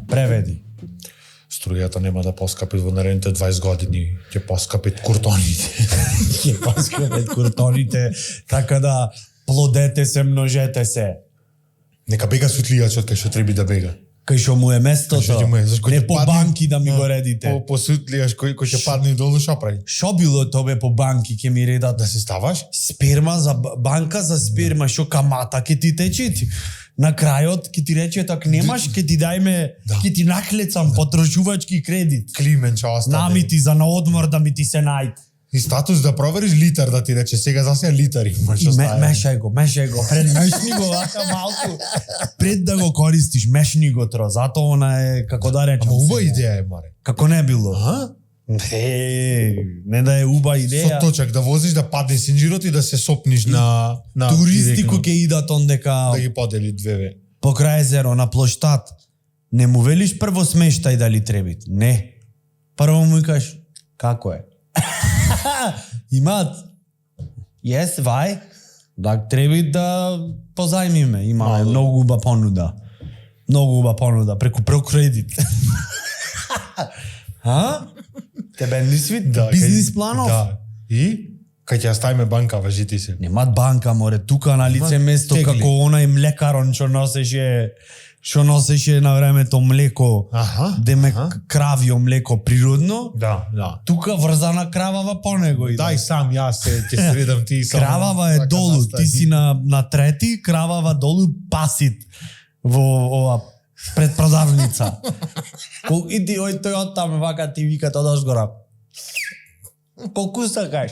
Преведи. Струјата нема да поскапи во наредните 20 години, ќе поскапи куртоните. Ќе поскапат куртоните, така да плодете се, множете се. Нека бега светлијачот кај што треба да бега. Кај што му е местото, не по банки да ми го редите. По светлијач кој ќе падне долу, шо прави? Шо било тобе по банки, ќе ми редат? Да се ставаш? Сперма за банка за сперма, шо камата ќе ти тече. На крајот ќе ти рече так немаш, ќе ти дајме, ќе ти наклецам потрожувачки кредит. Климен ќе остане. Намити за на одмор да ми ти се најд. И статус да провериш литар да ти рече сега за сега литар имаш што стае. Мешај го, мешни го вака малку. Пред да го користиш, мешни го тро, зато она е како да речам. Ама уба идеја е, маре. Како не било. Не да е уба идеја. Со точак да возиш да падне синџирот и да се сопниш на туристи кои ќе идат ондека да ги подели двеве. Покрај езеро на плоштад. Не му велиш прво смештај дали требит. Не. Прво му кажеш како е. Имаат. Yes, вај. Да треби да позајмиме. Имаме многу уба понуда. Многу уба понуда преку прокредит. Тебе не свит бизнис планов? Да. И кај ќе ставиме банка, важити се. Немат банка, море, тука на лице место како онај млекарон што носеше на времето млеко, деме кравио млеко природно. Да. Тука врзана кравава по него и дај сам јас ќе средам ти само. Кравава е долу, ти си на трети, кравава долу пасит во ова предпродавница. И ти тој оттаме вака ти вика тоа згора. Колку сакаш?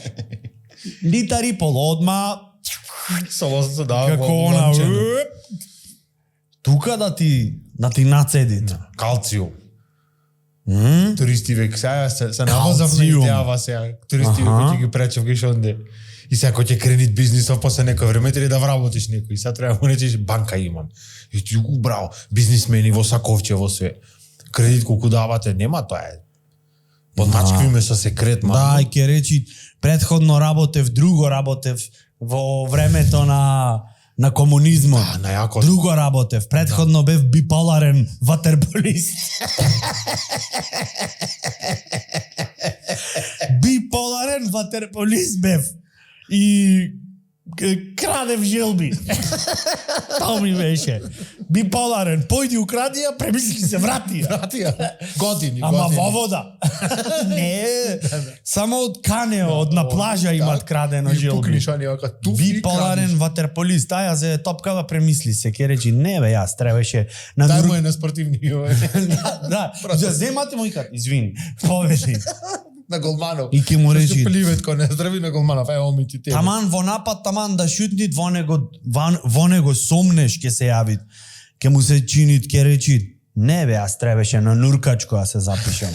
Литар и пол одма. Солоса да. Како она. Тука да ти нацедит. Калциум. Туристи век сега се навозавме идејава сега. Туристи век ќе ги пречев гиш онде. И сега кој ќе кренит бизнисов после некој време треба да вработиш некој. Сега треба му речеш банка имам. И ти браво, бизнисмени во саковче во све. Кредит колку давате, нема тоа е. Подмачквиме со секрет, мам. Да, и ќе речи претходно друго работев во времето на комунизмот. Да, најако. Друго работев. Претходно бев биполарен ватерполист. Биполарен ватерполист бев. И крадев желби. Тоа ми беше. Биполарен. Појди укради ја, премисли се, врати ја. Години. Ама во вода. Не. Само од канео, од на плажа имат крадено желби. Биполарен ватерполист. Таја се топкава, премисли се. Ке речи, не бе, јас требаше... Дај му е на спортивни. Да. Земате му и кат, извини. Поведи. На Голманов. И ке му речи... Пливетко, не здрави на Голманов, омити тебе. Таман во напад, таман да шутнит, во него сомнеш ке се јавит. Ке му се чинит, ке речи, не бе, аз требеше на нуркачко да се запишам.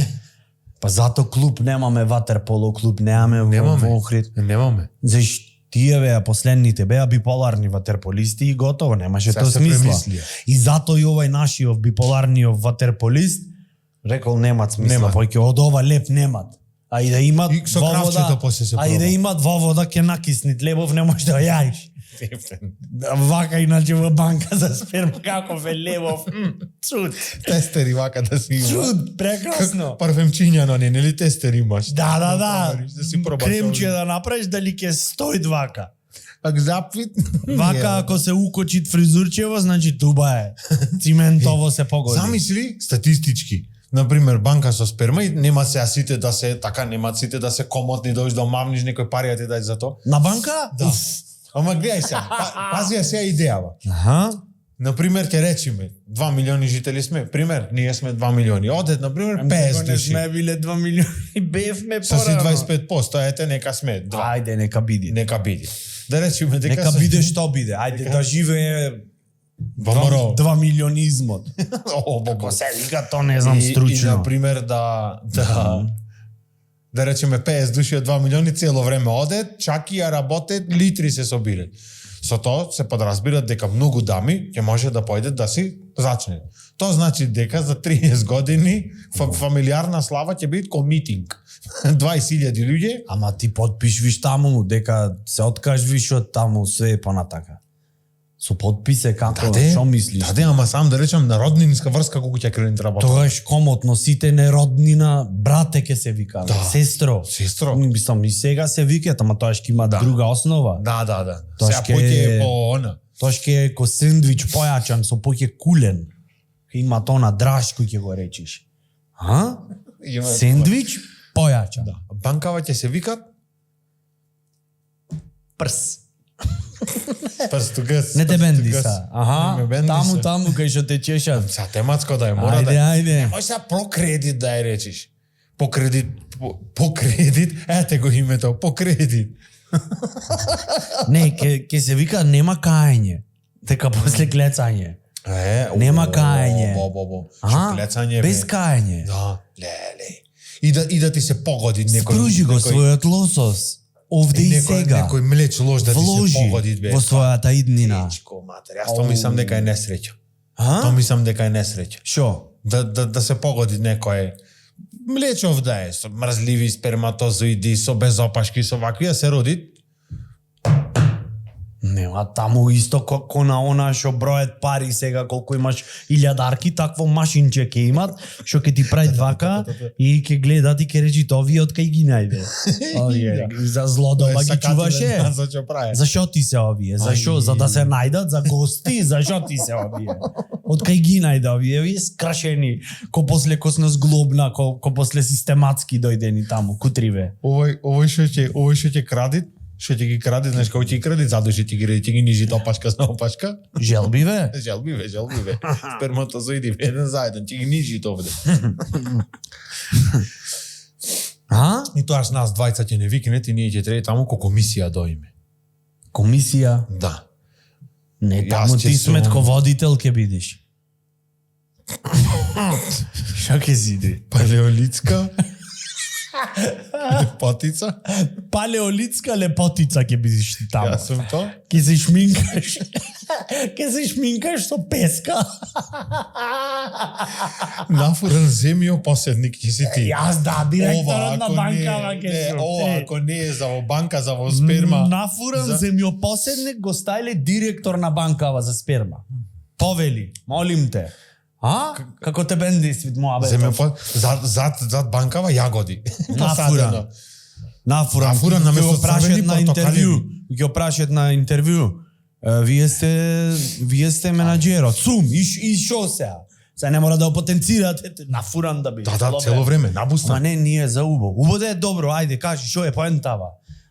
Па зато клуб немаме, ватерполо клуб немаме во Охрид. Немаме. Заш тие беа последните, беа биполарни ватерполисти и готово, немаше тоа смисла. И зато и овај нашиот биполарниот ватерполист рекол немат смисла, појќе од ова леп немат. А и да имат во вода, имат во вода ќе накиснит лебов, не може да јаиш. Вака иначе во банка за сперма како ве лебов. Чуд. Тестери вака да си има. Чуд, прекрасно. Парфемчињано не, нели тестер имаш? Да. Кремче да направиш дали ќе стои вака. Пак запвит. Вака ако се укочит фризурчево, значи туба е. Циментово се погоди. Замисли статистички. Например, банка со сперма и нема се сите да се така, нема сите да се комотни, дојдеш да мамниш некој пари да ти дај за тоа. На банка? Да. Ама гледај се, пази ја сега идејава. Например, ќе речеме 2 милиони жители сме, пример, ние сме 2 милиони. Одет, например, 50 души. Не сме биле 2 милиони, бевме порано. Со си 25%, ете, нека сме 2. Ајде, нека биде. Да речеме дека... Нека биде што биде, ајде да живее 2 милионизмот. Како се вика, то не знам стручно. И, например, да речеме 50 души од 2 милиони цело време одет, чаки ја работет, литри се собират. Со тоа се подразбира дека многу дами ќе може да појдат да си зачнат. Тоа значи дека за 30 години фамилиарна слава ќе биде комитинг. 20.000 луѓе. Ама ти подпишвиш таму дека се откажвиш од таму све понатака. Со подписе како, Даде, што мислиш? даде, ама сам да речам на роднинска врска колку ќе кренит работа. Тогаш комотно сите не роднина, брате ке се вика, Да. сестро. Сестро. Мислам и сега се викат, ама тоаш ќе има друга основа. Да. Тоа Сега ќе- поќе по она. Тоаш ќе е ко сендвич појачан со поќе кулен. Ќе има тона драж кој ќе го речиш. А? Има- Сендвич појачан. Да. Банкава ќе се викат Прс. прстугас. Не те бенди прстугас. са. Аха, Не ме бенди са. таму кај што те чешат. Са тематско да е, мора Ајде, да е. ајде. Може сега по кредит да ја речиш. По кредит, ете го името, по кредит. Не, ќе се вика нема каење. Дека после клецање. Нема каење. Бо. Аха, Шуклецање. без каење. Да, леле. И да ти се погоди некој. Спружи го својот лосос. Овде и сега. Некој млеч лош да ти се Вложи погоди бе. во својата иднина. Ичко, матер. Јас тоа мислам дека е несреќа. А? Тоа мислам дека е несреќа. Шо? Да се погоди некој млечов да е, со мрзливи сперматозоиди, со безопашки, со вакви, а се роди. Нема таму исто ко на она што бројат пари сега колку имаш илјадарки, такво машинче ќе имат, што ќе ти прават вака и ќе гледат и ќе речи овие од кај ги најде. Овие за злодома ги чуваше. Зашо прави? Зашо ти се овие? Зашо? За да се најдат за гости? Зашо ти се овие? Од кај ги најде овие скрашени, ко после косна зглобна, ко после систематски дојдени таму, кутриве. Овој што ќе крадит, што ќе ги кради, знаеш како ќе ги кради, задој што ќе ги нижи опашка на опашка. Желбиве? Желбиве. Сперматозоиди еден за еден, ќе ги нижи овде. А? И тоаш нас двајца ќе не викнет и ние ќе треба таму ко комисија доиме. Комисија? Да. Не, Јас таму ќе ти сум- сметководител ќе бидиш. Шо ќе си? Палеолитска лепотица. Палеолитска лепотица ќе бидиш ти таму. Јас сум тоа. Ќе се шминкаш. Ќе се шминкаш со песка. Нафурен земјопоседник ќе си ти. Јас да, директорот на ако банкава не- ќе не, сум. ова ако не е за во банка, за во сперма. Нафуран земјопоседник го стајле директор на банкава за сперма. Повели, молим те. А? Како те бенди свит моабетов? Зад банкава јагоди. Нафуран. Нафуран. Нафуран Ќе наместо го прашат црвени на портокалени. интервју. Ќе го прашат на интервју. Вие сте менаџерот. Сум, и шо сега? Сега не мора да го потенцирате, нафуран да биде. Да, цело време, набустан. Ама не, ние за убо. Убо да е добро, ајде, кажи, шо е поентава?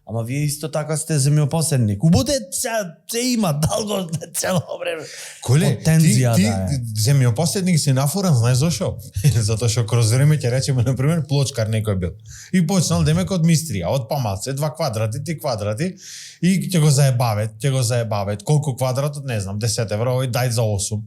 Ама вие исто така сте земјопоседник. Убо да е се има, далго цело време. Коле, Потенција ти да е. земјопоседник си нафуран, знаеш зашо? Затоа што кроз време ќе речеме, на пример, плочкар некој бил. И почнал демек од мистрија, од памалце, 2 квадрати, 3 квадрати, и ќе го заебавет. Колку квадратот, не знам, 10 евро, ој дај за 8.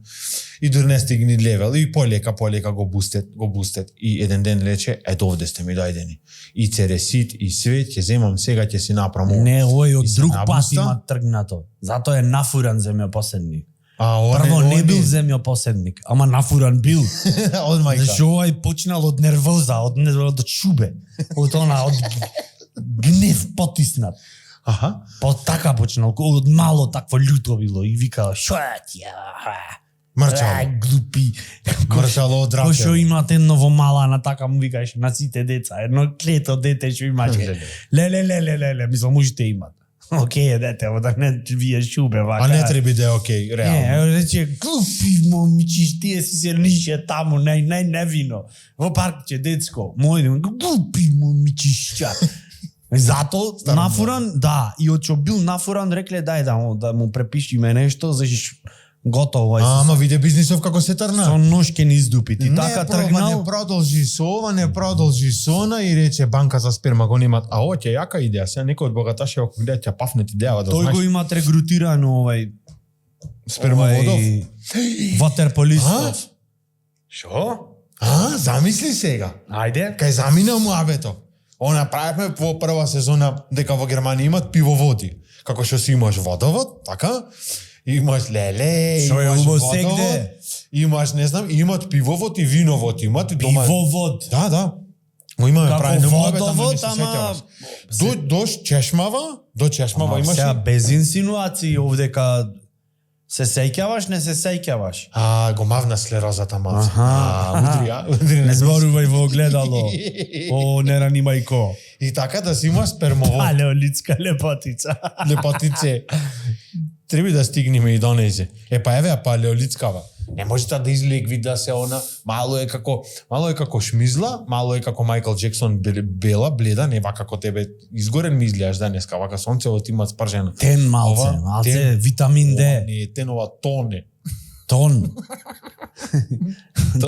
И дури не стигни левел, и полека го бустет. И еден ден рече, ето овде сте ми дојдени. И цересит, и свет, ќе земам сега, ќе си направам. Не, овој И од се друг пат набуста. има тргнато. Затоа е нафуран земјопоседник. ова Прво не бил земјопоседник, ама нафуран бил. од мајка. Зашо овај почнал од нервоза, од шубе, од гнев потиснат. Аха. Па така почнал, од мало такво љуто било и викал, шо е ти? Мрчало. Глупи. Мрчало од Кој што раке. имате едно во мала, на така му викаш на сите деца, едно клето дете што имате. Леле, мислам, можете имат. Океј, дете, да не вие шубе, вака. А не треба да е окей, реално. Не, рече, глупи момичиш, тие си се лише таму, невино. Во паркче, детско. Мојде, глупи момичишća. Зато нафуран, да, и од што бил нафуран, рекле дај да му препишиме нешто, зашто готово е. Ама виде бизнисов како се трна. Со ношке ни издупити. Не, Така проба, тргнал. не продолжи со ова, не продолжи со она и рече банка за сперма го немат. А ова ќе јака идеја, сега некој од богаташи ако гледа ќе пафнет идејава да Тој знаеш. го имат регрутирано овај Спермоводов. ватерполистов. Шо? Замисли сега. Ајде. Кај замина муабето. Она правевме во прва сезона дека во Германија имат пивоводи. Како што си имаш водовод, така? Имаш леле, Што е имаш убаво водовод, сегде? имаш, не знам, имат пивовод и виновод, имат и дома. Пивовод. Да. Го имаме Како правено муабет, ама не водовод, се ама... сеќаваш. До чешмава Ама имаш сега без инсинуации овдека Се сеќаваш, не се сеќаваш? Го мавна склерозата малце. Удрија. Не зборувај во огледало. О, не ранимај ко. И така да си има спермовод. Палеолитска лепотица. Лепотице. Треба да стигнеме и до нејзе. Па еве палеолитскава. Не можете да излегви да се она, мало е како шмизла, мало е како Майкл Джексон бела, бледа, не вака како тебе изгорен ми изгледаш денеска, вака сонцевот има спржено. Тен малце, витамин Д. Не, тенова тоне. Тон.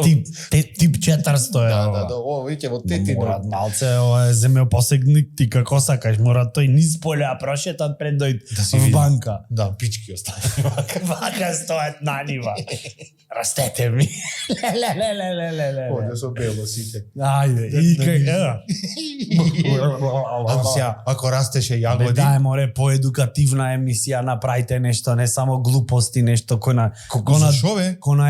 Тип 400 е. Да, ово веќе во тетина. Морат малце, ова е земјопосегник ти како сакаш, мора тој низ поле а прошетат пред дојд в банка. Да, пички остави. Вака стоят на нива. Растете ми. Ле. Оде со бело сите. Ајде, и кај. Ако растеше јагоди. Да, море поедукативна емисија, направите нешто, не само глупости, нешто кона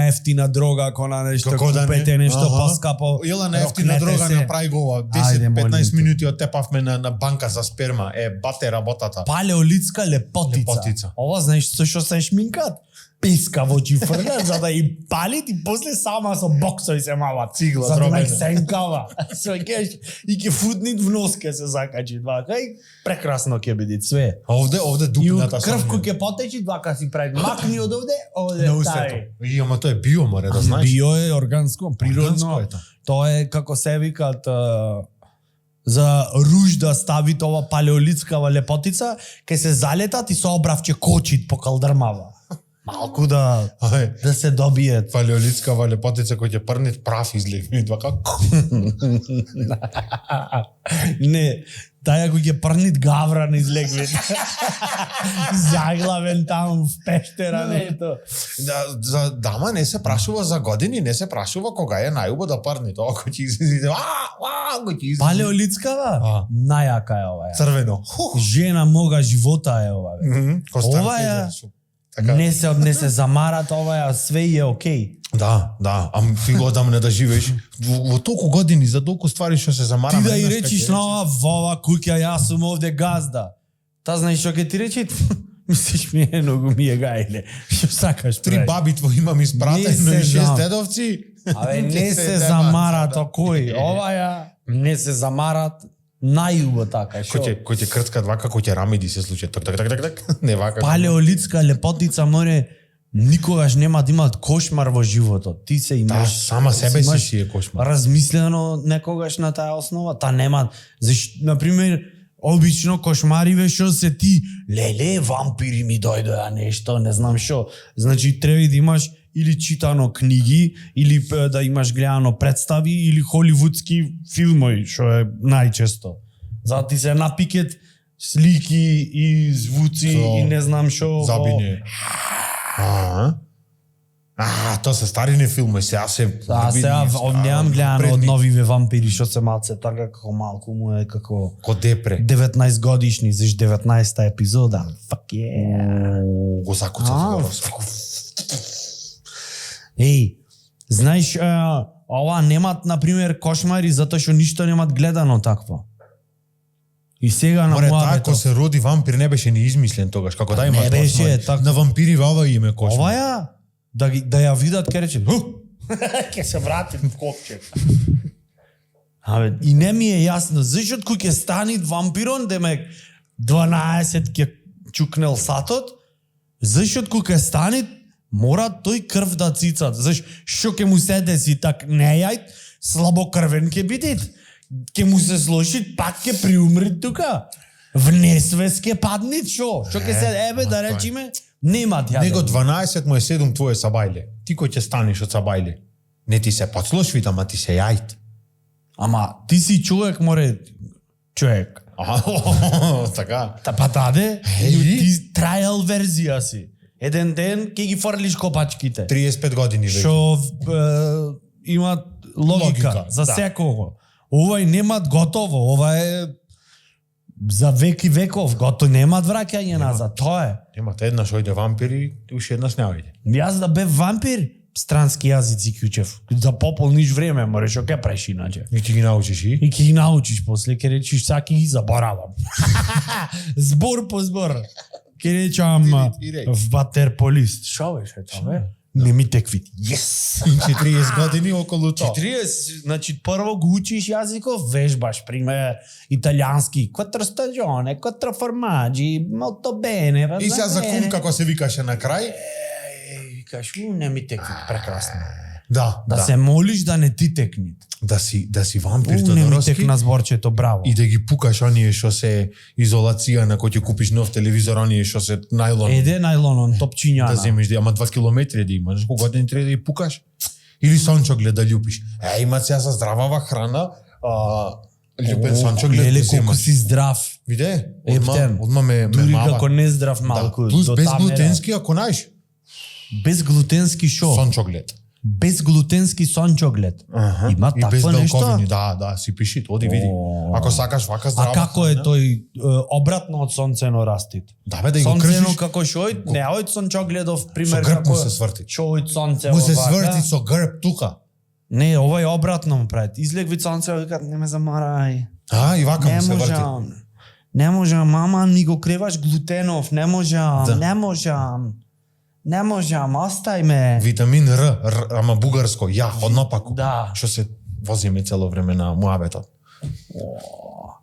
ефтина дрога, кона нешто, купете нешто поскапо. Елана ефтина дрога направи го ова. 10-15 минути оттепавме на банка за сперма. Бате работата. Палеолитска лепотица. Ова знаеш што се шминкат? Писка во очи фрлят, за да и палит и после сама со боксови се мава цигла, за да не сенкава. И ке футнит в нос ке се закачи двака и прекрасно ке биде све. Овде дупната са. И крвку ке потечи, двака си прави макни од овде тај. И ама тоа е био, море да знаеш. Био е органско, природно. Тоа е како се викат за руж да ставит ова палеолитскава лепотица, ке се залетат и со обравче кочит по калдрмава. Малку да се добиет. Палеолитскава лепотица кој ќе прнет прав излегне два како. Не, таја кој ќе прнит гавран излегне. Заглавен там в пештера, не ето. Дама не се прашува за години, не се прашува кога е најубаво да прни. Тоа кој ќе излезе. Палеолитскава? Најака е ова. Црвено. Жена мога живота е ова. Ова е. Така. Не се замарат ова, све е окей. Да, ам фиго не да живееш во толку години за толку ствари што се замараме. Ти да и речиш на ова куќа, јас сум овде газда. Та знаеш што ќе ти речи? Мислиш ми многу ми е гајле. Што сакаш? 3 баби твои имам испратено и 6 дедовци. Абе не се замарат окој. Ова не се замарат. Најубаво така, кој ќе крцка вака, кој ќе рамиди се случи. Так. Не вака. Палеолитска лепотица море никогаш нема да имат кошмар во животот. Ти се имаш сама себе си е кошмар. Размислено некогаш на таа основа, та нема. Зашто на пример обично кошмариве што се ти леле вампири ми дојдоа нешто, не знам што. Значи треба да имаш или читано книги, или да имаш гледано представи, или холивудски филмови, што е најчесто. За ти се напикет слики и звуци и не знам што. Забине. Тоа се старине филми, сега се... сега немам гледано од новиве вампири, што се малце така како малку му е како... Ко депре. 19 годишни, заш 19-та епизода. Fuck yeah. Го закуцав. Еј, знаеш, ова немат, например, кошмари, затоа што ништо немат гледано такво. И сега на моја ако се роди вампир не беше ни измислен тогаш, како да има не беше, на вампири ова име кошмар. Ова да ја видат ке рече, ќе се вратим в копче. Абе, и не ми е јасно, зашто кој ќе стани вампирон, демек 12 ќе чукнел сатот, зашто кој ќе стани мора тој крв да цицат. Зашто ќе му се деси так нејајт, слабокрвен ќе биде. Ќе му се сложи, пак ќе приумри тука. В несвес ќе падне, што ќе се, да речиме, немат јадење. Него 12 му е 7 твое сабајле. Ти кој ќе станеш од сабајле? Не ти се подслошвит, ама ти се јајт. Ама ти си човек, море, човек. Така. Па таде, ти трајал верзија си. Еден ден ќе ги фрлиш копачките. 35 години веќе. Што имат логика за секого. Ова немат готово, ова е за веки веков, готово немат враќање назад, тоа е. Немат еднаш ојде вампири, уште еднаш не ојде. Јас да бев вампир, странски јазици кјучев. За пополниш време, море што ке преш иначе. И ќе ги научиш и? И ќе ги научиш после, ке речиш саки ги заборавам. Збор по збор. Ке речам Ти ватерполист. Шо беше тоа? Не ми теквит. Yes! 40 години околу тоа. 40, значи прво го учиш јазиков, вежбаш, пример, италијански, quattro stagione, quattro formaggi, molto bene. И сега за кум како се викаше на крај? Викаш, не ми теквит, прекрасно. Да. Се молиш да не ти текнит. Да си вампир Не ми Тодоровски текна зборчето, браво. и да ги пукаш оние што се изолација на кој ќе купиш нов телевизор, оние што се најлон. Еде најлонон, топчињана. Да земеш ама 2 километри да имаш, колку години треба да ги пукаш? Или сончоглед да љупиш. Има сега за здравава храна, љупен сончоглед Леле, да колку земаш. си здрав. Виде? Ептен. Одма ме Дури мава. како не здрав малку. Плюс до без тамера. глутенски, ако најш. Без глутенски шо? Сончоглед. Без глутенски сончоглед. Има И без такво нешто? белковини, да, си пиши, оди види. Ако сакаш вака А здрава како е храна, тој обратно од сонцено растит? Да бе, да го Сонцено кршиш. како шој, не ој сончогледов Со пример грб му како се сврти. шој сонце Му се овака. сврти со грб тука. Не, овој обратно му прават. Излегви сонце, викат не ме замарај. И вака Не му се врти. можам. Не можам, мама, ми го креваш глутенов, не можам, Да. не можам. Не можам, остај ме. Витамин Р, ама бугарско, ја, однопаку. Да. Што се возиме цело време на муабетот.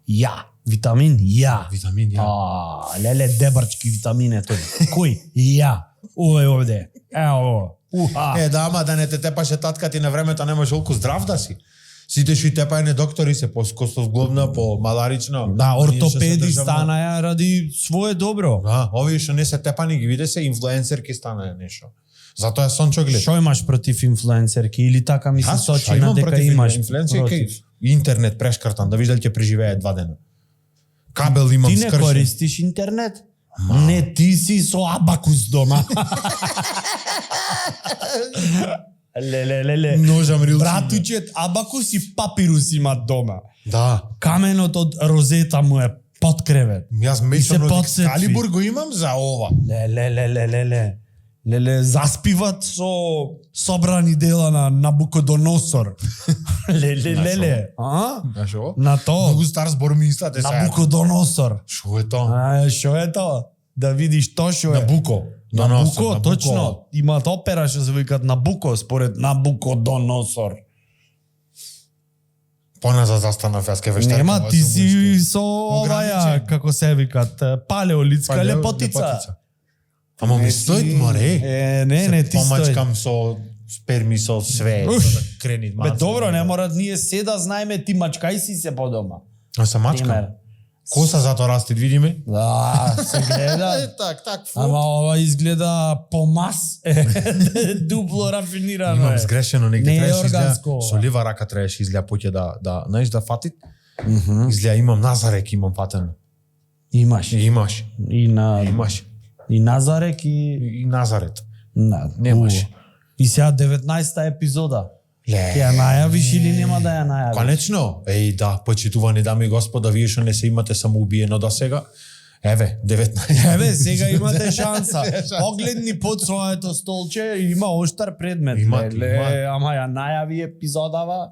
Ја, витамин ја. Витамин ја. Леле дебарчки витамине тој. Кој? Ја. Овој овде. Ево. Уха. Да, ама да не те тепаше татка ти на времето немаш толку здрав да си. Сите што и тепајне доктори се по скостовглобна, по маларично. Да, Оние што се ортопеди државно- станаја ради свое добро. Да, овие што не се тепани ги виде се инфлуенсерки станаја нешто. Затоа сончоглед. Што имаш против инфлуенсерки или така ми се Аз сочи што на имам дека против имаш инфлуенсерки? против? Интернет прешкртан, да видиш дали ќе преживее 2 дена. Кабел имам Ти не скршен. користиш интернет? Не, ти си со абакус дома. Леле. Ножам рилчиња. Братучет, абакус и папирус имат дома. Да. Каменот од розета му е под кревет. Јас се мечам од подсетви. Екскалибур го имам за ова. Леле, заспиват со собрани дела на Набукодоносор. Леле, а? Знаеш ово? На то. Многу стар збор ми истате сега. Набукодоносор. Шо е тоа? Шо е тоа? Да видиш то шо е. Набуко. Набуко, точно. Имаат опера што се викат Набуко, според Набукодоносор. Поназад застанав јас ке вештарка. Нема, ти си со оваја, Ограничен. како се викат, палеолитска лепотица. Ама ми стоит море. Не, ти стоит. Помачкам со сперми со све. Уф. за да крени Бе, добро, не мора ние се да знаеме, ти мачкај си се по дома. А се мачкам. Пример. Коса зато расти, видиме? Да, се гледа. Так, Ама ова изгледа помас. Дупло рафинирано Имам е. сгрешено, негде Не е требаше органско ова. со лива рака требаше изгледа поќе да знаеш да фатит. Изгледа имам Назарек, имам фатено. Имаш. Имаш. Имаш. И Назарек и Назарет. Немаш. И сега 19-та епизода. Ќе ја најавиш или нема да ја најавиш? Конечно. Да, почитувани дами и господа, вие што не се имате самоубиено до сега. Еве, 19. Еве, сега имате шанса. Погледни под своето столче, има оштар предмет. Има. Ама ја најави епизодава.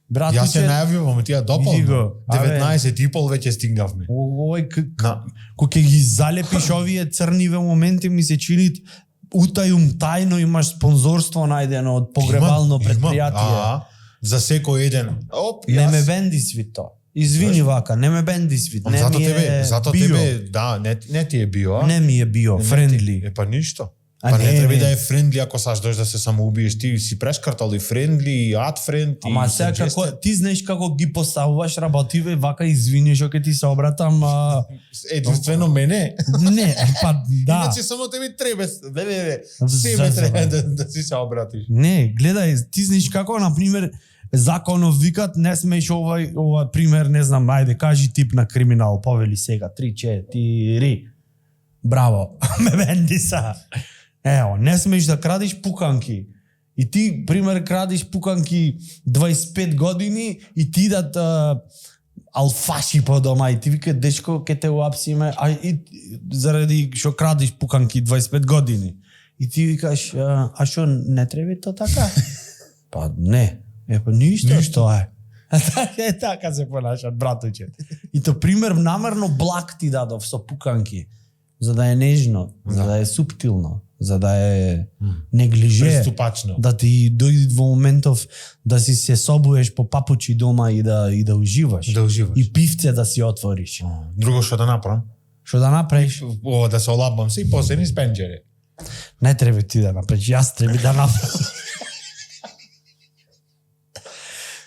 Братуче, Јас се најавив, ама ти ја допал. Види го. 19 и пол веќе стигнавме. Овој На. кога ќе ги залепиш овие црниве моменти ми се чинит утајум тајно имаш спонзорство најдено од погребално предпријатие. За секој еден. Оп, Не ме бенди свито. Извини вака, не ме бенди свит. Не Зато ми е зато био. тебе, да, не ти е био, а? Не ми е био, Не френдли. Па ништо. А Па не, не треба не. да е френдли ако саш дојдеш да се самоубиеш. Ти си прешкартал и френдли, и ад френд, и Ама сега како ти знаеш како ги поставуваш работиве, вака извини што ќе ти се обратам. единствено мене. Не, па да. Иначе само тебе треба, себе Заза, треба бе. да си се обратиш. Не, гледај, ти знаеш како на пример законов викат не смееш ова пример, не знам, ајде кажи тип на криминал, повели сега 3 4. Браво. Ме бенди са. Ево, не смееш да крадиш пуканки. И ти, пример, крадиш пуканки 25 години и ти дат алфаши по дома и ти вика, дечко, ке те уапсиме, заради што крадиш пуканки 25 години. И ти викаш, а што не треба то така? Па не. Па ништо што е. Така се понашат, братуче. И то пример намерно блак ти дадов со пуканки. за да е нежно, за да е суптилно, за да е неглиже, Приступачно. да ти дојде во моментов да си се собуеш по папучи дома и да уживаш. Да уживаш. И пивце да си отвориш. Друго што да направам? Што да направиш? Да се олабам се и после ни спенџере. Не треба ти да направиш, јас треба да направам.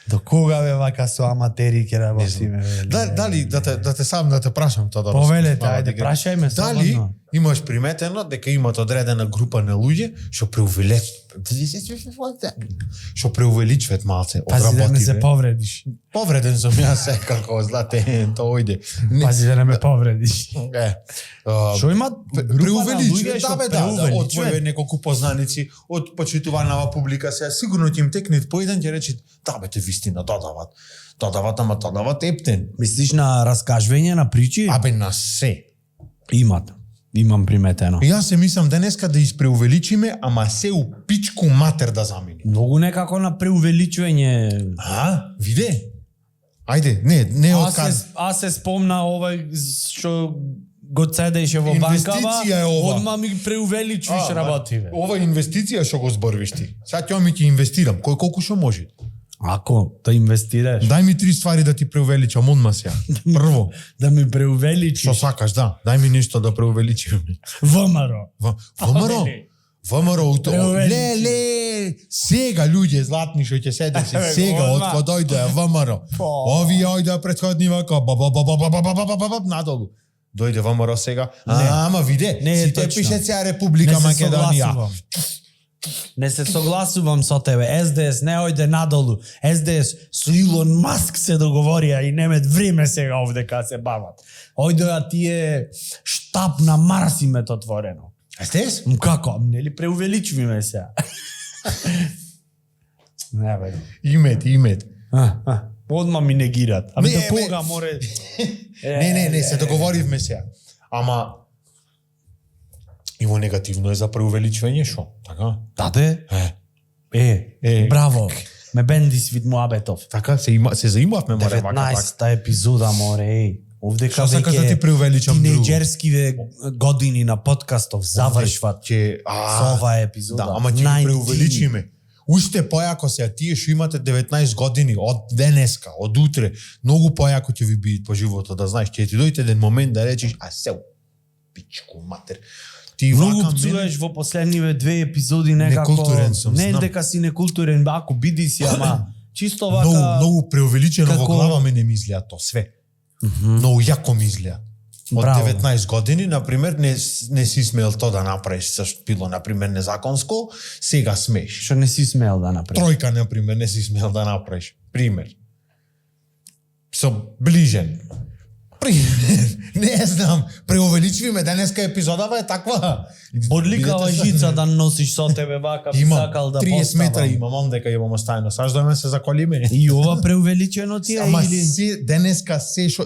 До кога бе вака со аматери ќе работиме? Дали да те сам да те прашам тоа да Повелете, ајде прашајме слободно. Дали имаш приметено дека имат одредена група на луѓе што преувеличуваат малце од Пази да не се работите? повредиш. Повреден сум јас секако, злате, тоа ојде. Пази да не ме повредиш. Што имат преувеличуваат, да бе, да, од твои преувеличуваат? неколку познаници, од почитуванава публика, сега сигурно ќе им текнет по еден ќе рече, да бе, те вистина додават, ама додават ептен. Мислиш на раскажување на причи? Абе, на се. Имам приметено. Јас се мислам денеска да испреувеличиме, ама се у пичку матер да замени. Многу некако на преувеличување. Виде? Ајде, не отказ. Аз се спомна овој што го цедеше во банкава, Инвестиција е ова. одма ми преувеличуваш работиве. Ова инвестиција што го зборвиш ти. Сега ќе ми ќе инвестирам, колку што може. Ако да инвестираш, Дај ми 3 ствари да ти преувеличам одма сега. Прво, да ми преувеличиш. што сакаш, да. Дај ми нешто да преувеличиме. ВМРО. ВМРО? ВМРО, Преувеличи. ле, сега луѓе златни што ќе седе си, сега одма. од кога дојде ВМРО. Овие ојде претходни вака, надолу. Дојде ВМРО сега. Ама виде, Не е сите точно. пише сега Република Македонија. Не се согласувам со тебе. СДС не ојде надолу. СДС со Илон Маск се договорија и немет време сега овдека се бават. Ојдоа тие штаб на Марс имет отворено. СДС? Како? Нели преувеличуваме сега? Не бе. Имет. Одма ми негират. Абе Не, до кога море... Не, се договоривме сега. Ама иво негативно е за преувеличување шо, така? Даде? Е. Браво. Ме бенди свит муабетов. Така се заимавме море вака така. 19-та епизода, море, овдека Што сакаш да ти преувеличам друго? тинејџерскиве години на подкастов завршват со оваа епизода. Да, ама ќе ги преувеличиме. Уште појако сега тие што имате 19 години од денеска, од утре, многу појако ќе ви биде по животот, да знаеш, ќе ти дојде еден момент да речеш, се пичку матер. Ти Многу вака пцуваш во последниве 2 епизоди некако. Некултурен сум, Не знам. дека си некултурен, ако биди си, ама чисто вака... Многу преувеличено во како- глава мене ми изгледа то све. Многу јако ми изгледа. Од Браво. 19 години, например, не си смел то да направиш, зашто било, например, незаконско, сега смееш. Што не си смел да направиш. Тројка, например, не си смел да направиш. Пример. Со ближен. Пример. Не знам, преувеличуваме денеска епизодава е таква. Бодликава Видете, жица да носиш со тебе вака, би Имам сакал да 30 метра поставам. имам дека имам оставено. Саш да ме се заколиме. И ова преувеличено ти е Ама или... се денеска се шо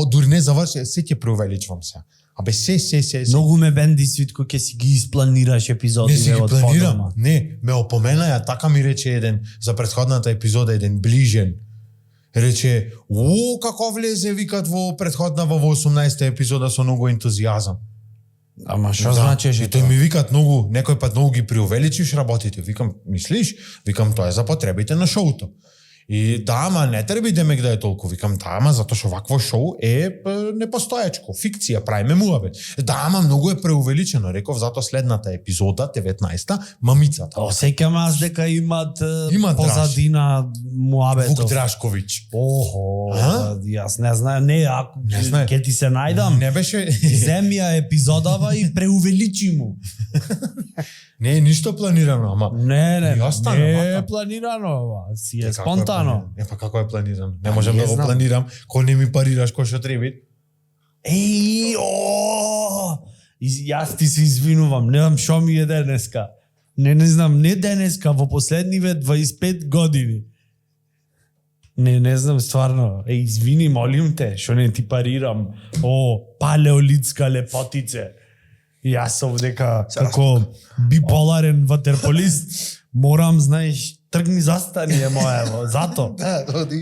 дури не заврши, се ќе преувеличувам се. Абе се. Многу ме бенди свитко ќе си ги испланираш Не епизодиве си ги од планирам. подома. Не, ме опоменаја, така ми рече еден за претходната епизода, еден ближен. Рече, како влезе, викат во претходнава во 18-та епизода со многу ентузијазам. Ама што значеше И тој ми викат многу, некој пат многу ги преувеличиш работите. Викам, мислиш? Викам, тоа е за потребите на шоуто. И да, ама не треба демек да е толку. Викам, да, ама затоа што вакво шоу е непостоечко, фикција, правиме муабет. Да, ама многу е преувеличено, реков, затоа следната епизода, 19-та, мамицата. Осеќам аз дека имат Имат позадина Вук муабетов. Драшковиќ. Охо, А? јас не знаем, не, ако Не знае. ќе ти се најдам, Не беше... земја епизодава и преувеличи му. Не е ништо планирано, ама... Не, И остана не вака. е планирано ова, си е Како спонтано. Па како е планирано? Не можам не да го знам. планирам, кој не ми парираш кој што треба. Еј, јас ти се извинувам, не знам шо ми е денеска. Не знам, не денеска, во последниве 25 години. Не знам, стварно. Извини, молим те, што не ти парирам. Палеолитска лепотице. Јас сум дека како биполарен ватерполист морам, знаеш, тргни застани е моја, зато.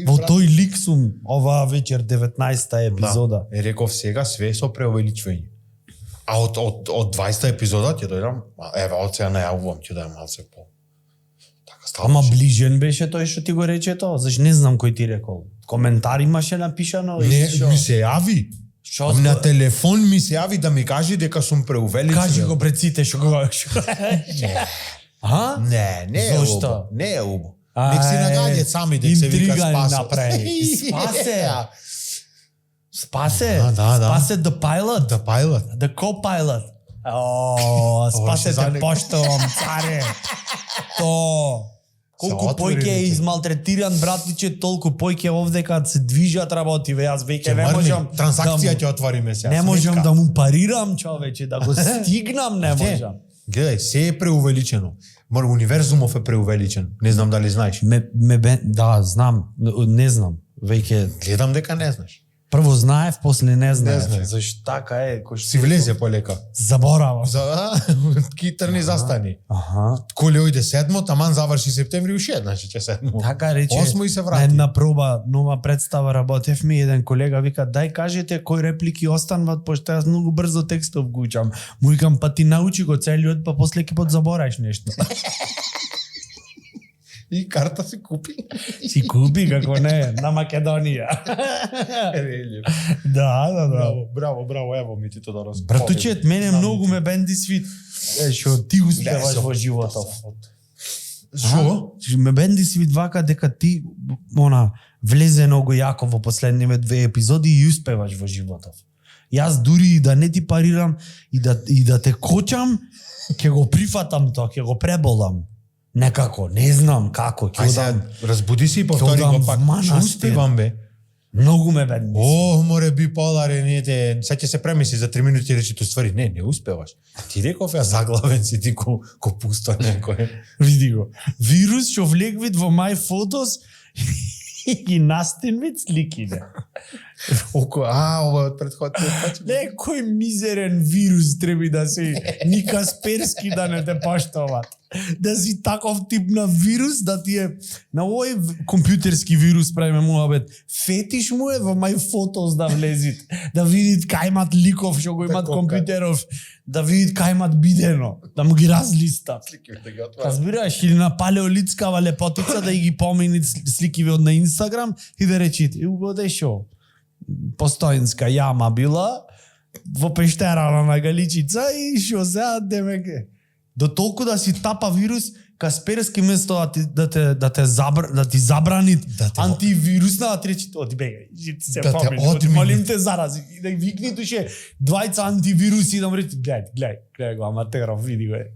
Во тој лик сум оваа вечер 19-та епизода. Реков сега све со преувеличување. А од 20 епизода ќе дојдам, еве, од сега најавувам, ќе дојдам малце по. Така става. Ама ближен беше тој што ти го рече тоа, зашто не знам кој ти рекол. Коментар имаше напишано Не, или што? ми се јави. Што На телефон ми се јави да ми каже дека сум преувеличен. кажи го пред сите што го. А? Не е Зошто? убо. Не е убо. Нек се нагаѓаат сами дека се вика Интрига спасо. направи. Спасе. Спасе. Да. Спасе the pilot. The pilot. The co-pilot. О, спасе ще те поштовам, царе. То. Колку Се отвори појќе е рече. измалтретиран братличе, толку појќе овде кад се движат работи, ве јас веќе не можам Транзакција да ќе отвориме сега. не можам сметка. да му парирам, човече, да го стигнам, не можам. Гледај, се е преувеличено. Универзумов е преувеличен. Не знам дали знаеш. Да, знам, не знам. Веќе Гледам дека не знаеш. прво знаев, после не знаев. знаев. Зашто така е, кој што Си влезе полека. заборавам. За китрни застани. Аха. Коли ојде седмо, таман заврши септември уште значи ќе седмо. Така рече. Осмо и се На врати. една проба, нова представа работев ми, еден колега вика, дај кажете кои реплики останват, пошто јас многу брзо текстов го учам. Му викам, па ти научи го целиот, па после ќе подзабораеш нешто. И карта си купи. Си купи, како не, на Македонија. Да. Браво, ево ми ти тоа да раз. Братучет, мене многу ме бенди свит. Што ти успеваш Не, во животов. Шо? Ме бенди свит вака дека ти влезе многу јако во последниве 2 епизоди и успеваш во животов. Јас дури и да не ти парирам и да те кочам, ќе го прифатам тоа, ќе го преболам. Некако, не знам како, ќе Ај сега, дам. разбуди се и повтори одам го пак. в манастир. Што успевам бе? Многу ме бенди. О, море биполарен иде. Сега ќе се премисли за 3 минути и речи ту ствари. Не успеваш. Ти реков ја заглавен си ти ко пусто некој. Види го. Вирус што влегвит во my photos и ги настинвит слики, не. Ова од претходниот пат. Не, кој мизерен вирус треба да си ни Касперски да не те поштоват. Да си таков тип на вирус да ти е на овој компјутерски вирус правиме муабет. Фетиш му е во my photos да влезит, да видит кај имат ликов што го имат Како, компјутеров, да видит кај имат бидено, да му ги разлиста. Да ги отвара. Разбираш, или на палеолитскава лепотица да ги помени сликиве од на Инстаграм и да речит, угоде шо? Постоинска јама била во пештера на Галичица и шо сега демеке. До толку да си тапа вирус, Касперски место да ти забрани антивирусна, да ти речи, оди бегај, ти се Да те помени, оди одмини. молим те зарази. И да викни туше двајца антивируси и да му речи, гледај го аматеров, види го е.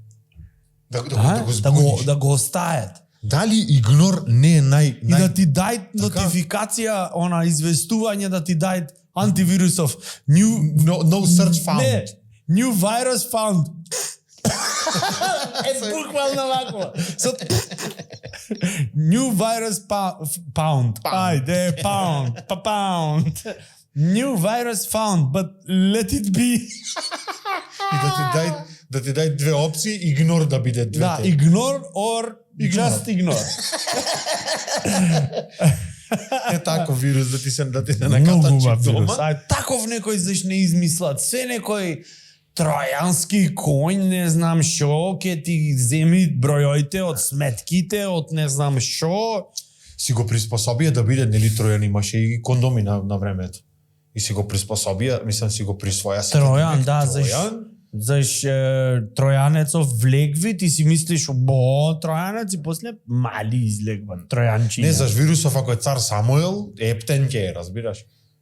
Да го остајат. Дали игнор не е И да ти дај нотификација, известување да ти дај антивирусов. No search found. Не, new virus found. Буквално вако. New virus found. Ајде, pound. New virus found, but let it be. И да ти дај две опции, игнор да биде двете. Да, ignore or just ignore. Е тако вирус да ти се Многу накатачи убав дома. вирус. Таков некој заш не измислат. Се некој тројански коњ, не знам шо, ќе ти земи бројоите од сметките, од не знам шо. Си го приспособија да биде, нели Тројан имаше и кондоми на времето. И си го приспособија, мислам си го присвоја. Тројан, да, заш тројанецов влегви, ти си мислиш, тројанец и после мали излегват, тројанчиња. Не, заш вирусов ако е цар Самуел, ептен ќе е, разбираш?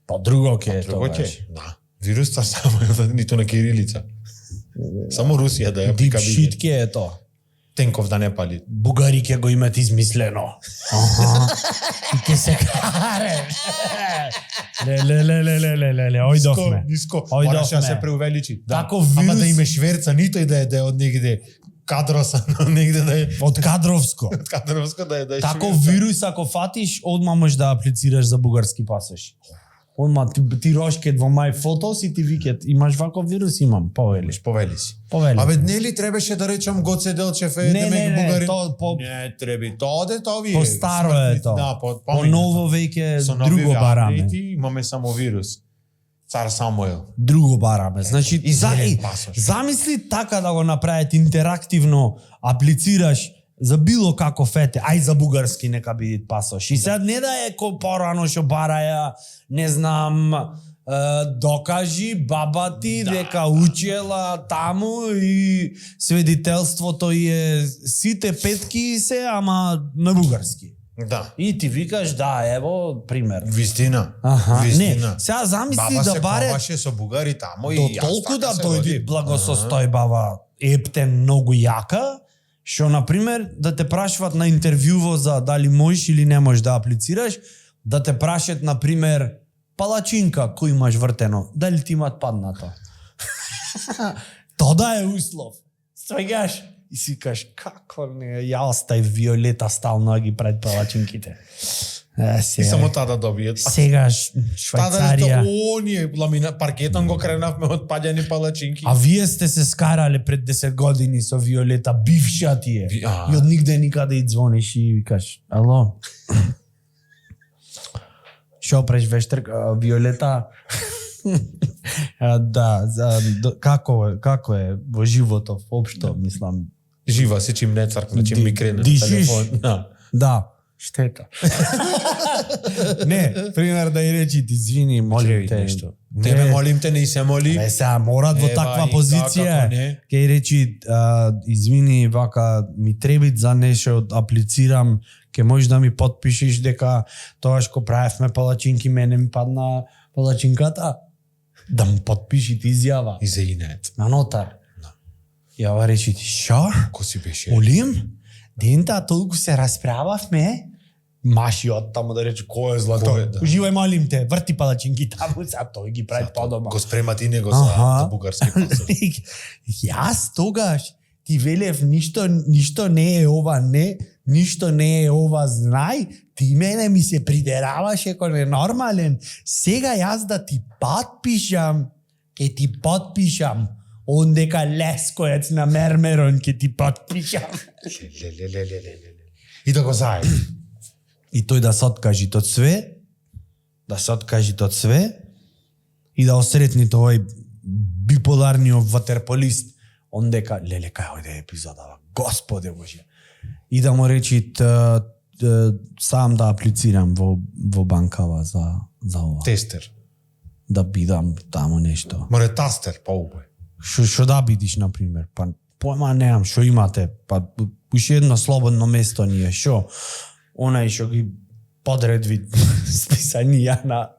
По-друго ќе е Друго тоа. ќе е. Да. Вирус цар Самуел, ниту на кирилица. Само Русија да ја Deep пика shit биде. ќе е тоа. Тенков да не пали. Бугари ќе го имат измислено. И ќе се каре. Ле, ојдовме. Ниско, Ојдовме. мораше да се преувеличи. Да. Таков Ама вирус- да име шверца, нито и да е од негде кадроса, негде да е Од кадровско. од кадровско да е Таков шверца. вирус ако фатиш, одма можеш да аплицираш за бугарски пасош. Одма ти рошкет во my photos и ти викет, имаш ваков вирус, имам, повели. Повели си. Повели. Абе, нели требаше да речам Гоце Делчев е Не, демек бугарин? тоа Не, треби, тоа де тоа ви е. по старо е тоа. Да, По ново веќе Со нови друго бараме. апдејти имаме само вирус. Цар Самуел. Друго бараме. Значи, И зелен пасош. замисли така да го направите интерактивно, аплицираш за било каков ете, ај за бугарски нека биде пасош. И сега не да е ко порано што бараја, не знам, докажи баба ти дека учела таму и свидетелството е сите петки се, ама на бугарски. Да. И ти викаш, да, ево, пример. Вистина. Аха, Вистина. не, сега замисли Баба да се баре коваше со бугари тамо и до јас толку така да се дојде роди. благосостојбава ептен многу јака, што на пример да те прашуват на интервјуво за дали можеш или не можеш да аплицираш, да те прашат на пример палачинка кој имаш вртено, дали ти имат паднато. Тоа е услов. Свегаш и си кажеш како не, ја остави Виолета стално да ги пред палачинките. И Сега, само тада добиет. сегаш Швајцарија. Тада оние паркетон го кренавме од паѓани палачинки. А вие сте се скарале пред 10 години со Виолета, бивша ти е. И од нигде никаде и звониш и викаш, ало. Шо преш вештер, Виолета? Да, како е во животот, општо, мислам. Жива си чим не цркне, чим ми крене на дишиш? телефон. Да. Да, штета. Не, пример да и речи, извини, молим те. Нешто. Тебе молим те, не и се моли. Бе, сега морат во Ева, таква и позиција. како не? Кај речи, извини, вака, ми требит за нешто, аплицирам, ке можеш да ми подпишеш дека тоа што правевме палачинки, мене ми падна палачинката. Да му подпишите изјава. И за инет. На нотар. И ова речи ти, шо? Ко си беше? Молим? Дента толку се расправавме, маши од таму да рече кој е злато. Кој е, да. Уживај, молим те, врти палачинки таму, сега тој ги прави подома. Го спремат и него за бугарски пасош. Јас тогаш ти велев ништо не е ова не, ништо не е ова знај, ти мене ми се придераваше кој ненормален. Сега јас да ти подпишам, ке ти подпишам. Он дека лескоец на мермерон ке ти подпишам. И да го заеби. И тој да се откажи од све, и да осретни тој биполарниот ватерполист, он дека, леле, кај ојде епизода, Господе Боже. И да му речи, сам да аплицирам во банкава за ова. Тестер. Да бидам таму нешто. Море тастер, по-убај. Шо да бидиш, например? Па, појма немам, шо имате? Па, уште едно слободно место ние, шо? Онај шо ги подредви списанија на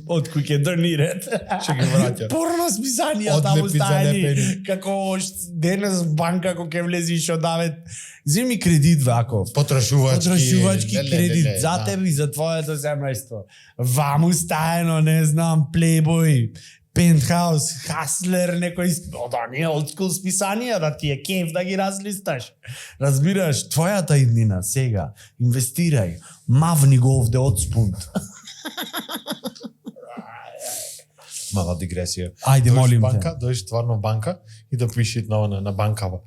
од кој ќе донират. Што ги враќат. Порно списанија таму Одлепи стајани. залепени. Како денес банка кој ќе влезиш од давет. Земи кредит вако. Потрошувачки кредит за тебе и за твоето семејство. Ваму стаено, не знам, Playboy, Penthouse, Hustler, некој, да не е олдскул списанија, да ти е кеф да ги разлисташ. Разбираш, твојата иднина сега, инвестирај, мавни го овде од спунт. Мала дигресија. Ајде, молим те. Дојш стварно банка и да пиши на банкава.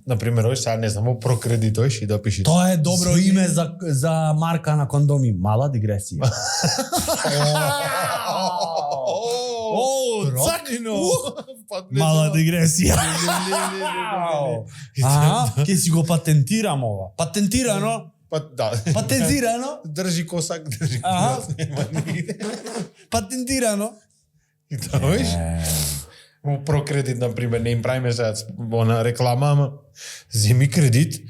Например, ој сега не знам, прокредитојш и да пиши. Тоа е добро име за марка на кондоми. Мала дигресија. Мала дигресија. Ке си го патентирам ова. Патентирано? Да. Патентирано? Држи косак, држи косак. Патентирано? И дојш. Во прокредит, например, не им правиме сега на реклама, ама земи кредит,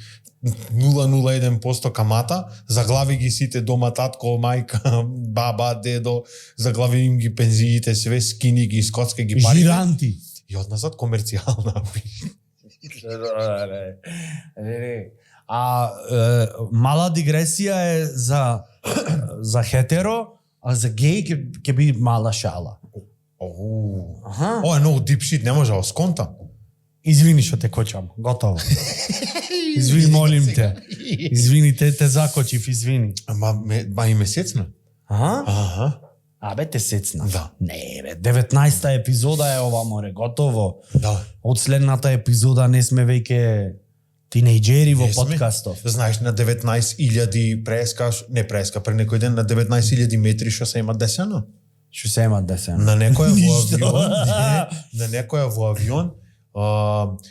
0,01% камата, заглави ги сите дома, татко, мајка, баба, дедо, заглави им ги пензиите, све, скини ги, скоцка ги пари. Жиранти. И одназад комерцијална. Мала дигресија е за хетеро, а за геј ќе би мала шала. Ова е многу deep shit, не може да сконтам. Извини што те кочам, готово. Извини, молим те. Извини, те закочив, извини. Ма и месецна. Аха. Абе, те сецна. Да. Не, бе, 19-та епизода е ова, море, готово. Да. Од следната епизода не сме веќе тинејџери во подкастов. Знаеш, на 19.000 преска, не преска, пре некој ден, на 19.000 метри што се има десено? Што се имат да се? На некоја во Ништо. авион, на некоја во авион,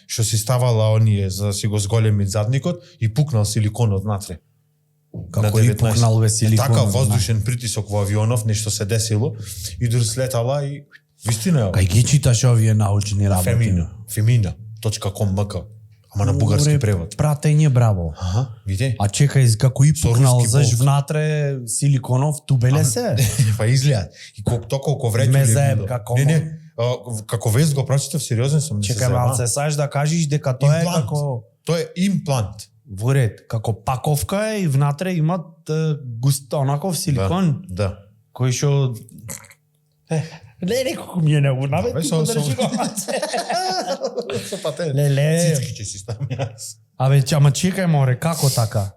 што си ставала оние за да си го зголеми задникот и пукнал силиконот внатре. Како На и 19. пукнал бе силикон. Така воздушен притисок во авионов, нешто се десило и дур слетала и вистина е. Кај ги читаш овие научни работи? Femina.com.mk. Ама на бугарски превод. Пратење, браво. Аха, види. А чекај, како и Со пукнал, руски заш болт. внатре силиконов, тубеле се. Па изгледа. И колку време Ме е заеб, било. како Не, како вест го прочитав, сериозен сум. не се Чекај заебавам. малце, саш да кажеш дека тоа е Имплант. како Тоа е имплант. во ред, како паковка е и внатре имат густ онаков силикон, Да. кој што не некако ми е неунавет, Бе, ти со- го со- држи го. Со патент. Леле. Цицки ќе си ставам јас. Абе, ама чекај море, како така?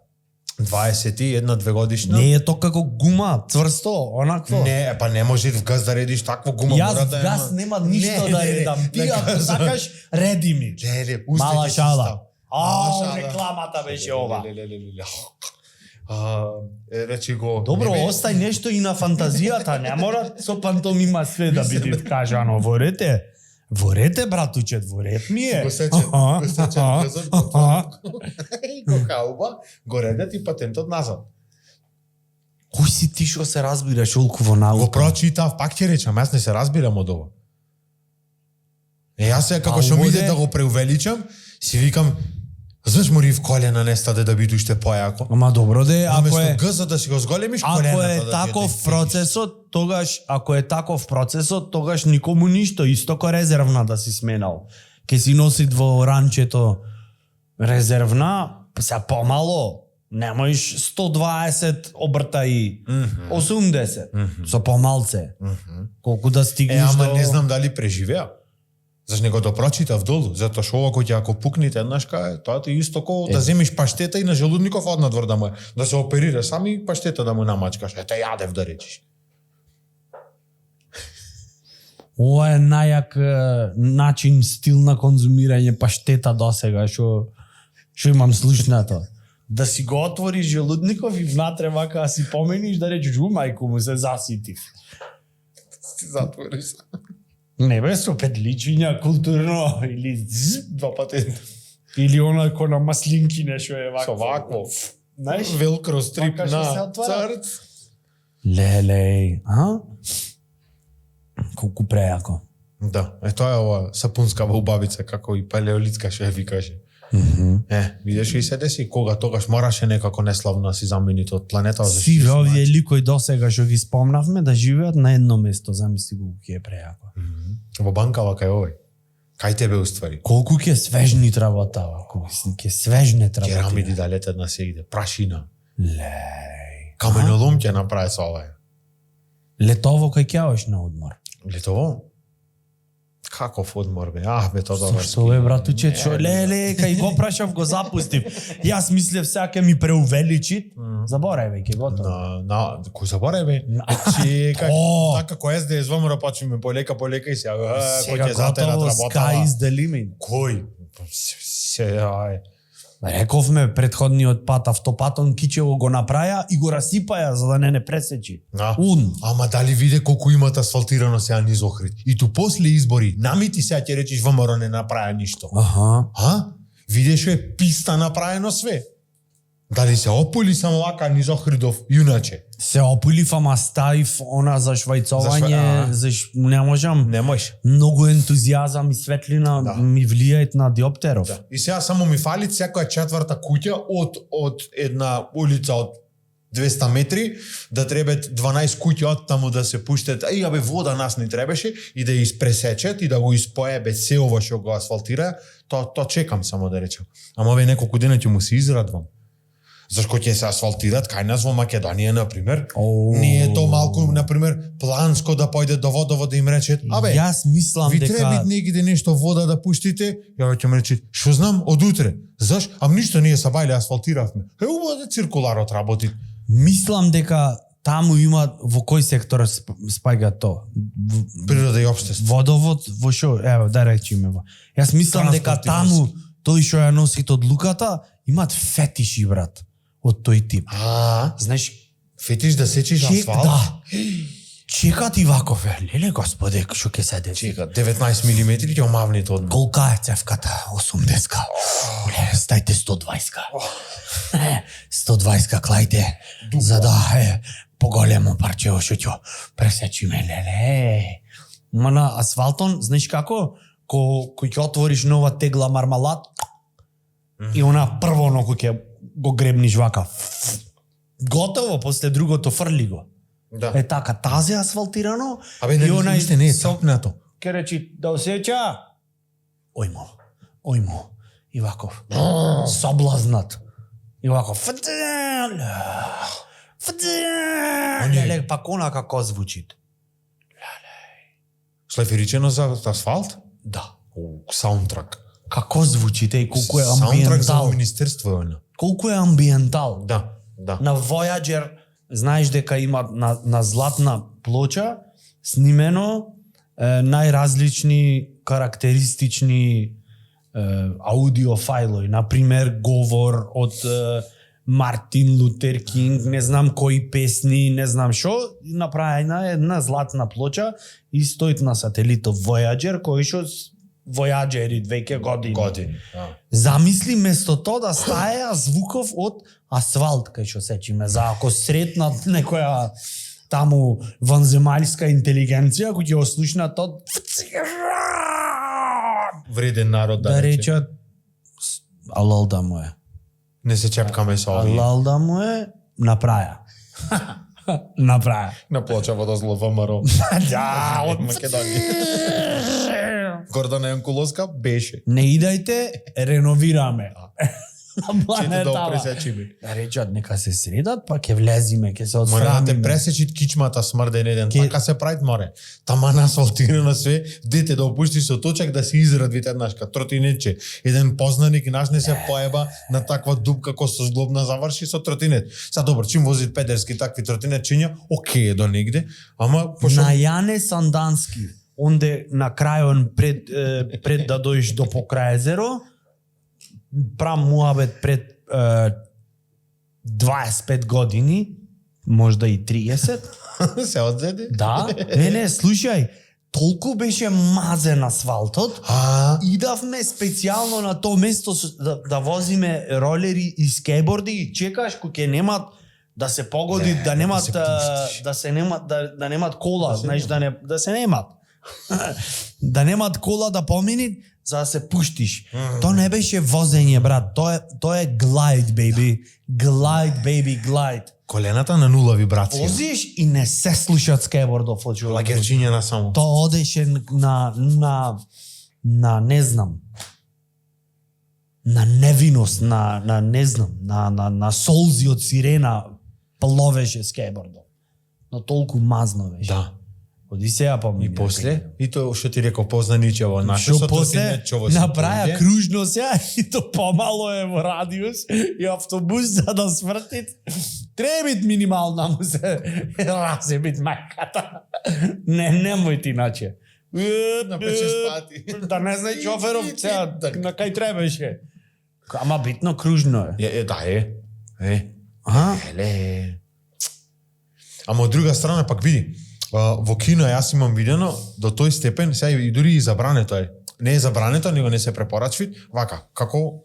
21-2 годишна. Не е тоа како гума, цврсто, онакво. Не, па не може в газ да редиш такво гума. Јас мора да е газ на- нема ништо да редам. Ти ако газ. сакаш, реди ми. Леле, Мала шала. Мала А, шала. рекламата беше ова. Леле. Речи го. Добро, не бе- остај нешто и на фантазијата, не мора со пантомима све да биде вкажано во рете. Во рете, братуче, во ред ми е. Го сечен газот, го отворам. И го хауба, го редат и патентот назад. Кој си ти што се разбираш олку во наука? Го прочитав, пак ќе речам, јас не се разбирам од ова. Јас се како што ми иде оводе- да го преувеличам, си викам, знаеш мори в колена не стаде да биде уште појако. Ама добро де, ако Наместо е гъза да си го зголемиш ако колената е да ти таков изтегнеш. процесот, тогаш ако е таков процесот, тогаш никому ништо, исто ко резервна да си сменал. Ке си носи во ранчето резервна, се помало, немоиш 120 обрта и 80 со помалце. Колку да стигнеш Ама до... не знам дали преживеа. Заш не го допрочитав долу, затоа што ова кој ќе ако пукнете еднаш кај, тоа ти исто ко да земиш паштета и на желудников однадвор да му да се оперира сами паштета да му намачкаш. Ете јадев да речиш. Ова е најак начин, стил на конзумирање паштета досега, што имам слушнато. Да си го отвориш желудников и внатре вака да си помениш да речеш, мајку му се заситив. Си затвориш. Не бе, со петличиња, културно, или два патента. Или она ко на маслинкине што е вака. Со вакво. Знаеш? Велкро стрип Вака што се на отвара. црц. Леле, а? Колку прејако. Да, тоа е ова сапунскава убавица, како и палеолитска што ја викаше. Видеш и се деси, кога тогаш мораше некако неславно да си замените од планета. Сиве овие ликои досега што ги спомнавме да живеат на едно место, замисли го ќе е прејако. Во банкава кај овој. Кај тебе уствари. Колку ќе свежни travatава, колку ќе свежне travaти. Керамиди да летат на сегде, прашина. Леј. Каменолом ќе направи со ова. Летово кај ќе на одмор. Летово? Каков одмор бе? Бе тоа Што бе братуче, што леле, кај го прашав го запустив. Јас мислев сега ќе ми преувеличи. Заборај веќе готово. кој заборај бе? Чекај, О! така кој СДС ВМРО почнеме полека и се кој Сега ќе затерат готово, работава. sky is the limit. Кој? Се ај. Рековме предходниот пат автопатон Кичево го направија и го расипаја за да не пресечи. Да. Ун. Ама дали виде колку имат асфалтирано сега низ Охрид? И ту после избори, намити сега ќе речиш ВМРО не направи ништо. Аха. А? Видеш е писта направено све. Дали се опули само вака низ Охридов, юначе? Се опилив, ама ставив она за швајцовање, не можам. Не можеш. Многу ентузијазам и светлина Да. ми влијаат на диоптеров. Да. И сега само ми фали секоја четврта куќа од една улица од 200 метри, да требат 12 куќи од таму да се пуштат. Абе вода нас не требаше и да ја испресечат и да го испое без се ова што го асфалтира, тоа чекам само да речам. Ама овие неколку дена ќе му се израдвам. Зашто ќе се асфалтират кај нас во Македонија, например. Не е тоа малку, например, планско да појде до водово да им речет, абе, Јас мислам ви дека треба негде нешто вода да пуштите, ја ќе ме рече, што знам од утре. Заш? Ам ништо ние са бајле асфалтиравме. Убаво да циркуларот работи. мислам дека таму има во кој сектор спаѓа то? Природа и општество. Водовод во шо? Ево, да речиме во. Јас мислам дека Транспорт и таму врски. тој што ја носи одлуката имаат фетиши, брат, од тој тип. А, Знаеш, фетиш да сечиш чек, асфалт? да. Чека ти ваков, леле господе, шо ке се деси? Чека, 19 мм ќе омавните одма. Колка е цевката? 80-ка. Стајте 120-ка. 120-ка клајте. За да поголемо парче шуќо. Пресечиме, леле. Ма на асфалтон, знаеш како? Кој ќе отвориш нова тегла мармалад и она прво оно кој ќе го гребниш вака. Готово, после другото фрли го. Да. Е така, тази асфалтирано. Абе, не, уште не е цопнато. Ке речи, да осеќа. Ојмо. Иваков. Соблазнат. Иваков. Леле, пак она како звучи. Шлеферичено за асфалт? Да. Саундтрак. Како звучите и колку е Саундтрак за амбиентал. министерство е она. Колку е амбиентал. Да. На Voyager, знаеш дека има на златна плоча снимено најразлични карактеристични аудио фајлови, например говор од Мартин Лутер Кинг, не знам кои песни, не знам шо, направена е една златна плоча и стоит на сателитов Voyager, кој шо Voyager веќе години. Да. Замисли место тоа да стаја звуков од асфалт, кај што сечиме, за ако сретнат некоја таму ванземајска интелигенција кој ќе ослушна тоа Вреден народ да речат алал да му е. Не се чепкаме со овие. Алал да му е направја. Направја. На плоча во зло ВМРО. Да, од Македонија. Гордана Јанкуловска беше. Не идејте, реновираме. На Чете да планетава. пресечиме. Да речат, нека се средат, па ќе влезиме, ќе се Мора да те отстраниме. пресечит кичмата смрден еден. Така се прави море. Таман асфалтирано све, дете да опушти со точак да се израдвите еднашка. Тротинетче. Еден познаник наш не се поеба на таква дупка кој со зглобна заврши со тротинет. Са добро, чим возит педерски такви тротинетчиња, окей е до негде, ама пошо На Јане Сандански, онде на крајон пред да дојдеш до покрај езеро, прам муабет пред 25 години, можда и 30. се одзеде. Да, не, слушај, толку беше мазен асфалтот, идавме специјално на тоа место да возиме ролери и скејборди и чекаш кој ќе немат да се погоди, да немат да немат кола, знаеш, да се немат. Да немат кола да помини за да се пуштиш. Тоа не беше возење, брат, тоа е глайд, baby. Глайд, baby, глайд. Колената на нула вибрација. Возиш и не се слушат скејбордов од човек. Лагерчиња на само. Тоа одеше на не знам. На невиност, на не знам, на солзи од сирена пловеше скејбордов. Но толку мазно беше. Да. Оди сега помни. И после, и тоа што ти реков познаничево, наше Што со после тротинетчово направија кружно сега и то помало е во радиус и автобус за да свртит. Требит минимална му се разебит мајката. Немој ти иначе. на 5-6 пати. Да не знае шоферов сега на кај требаше. Ама битно кружно е. Да е. Еле. Ама од друга страна пак види, во кино јас имам видено до тој степен, сега и дури и забрането е. Не е забрането, него не се препорачви, вака, како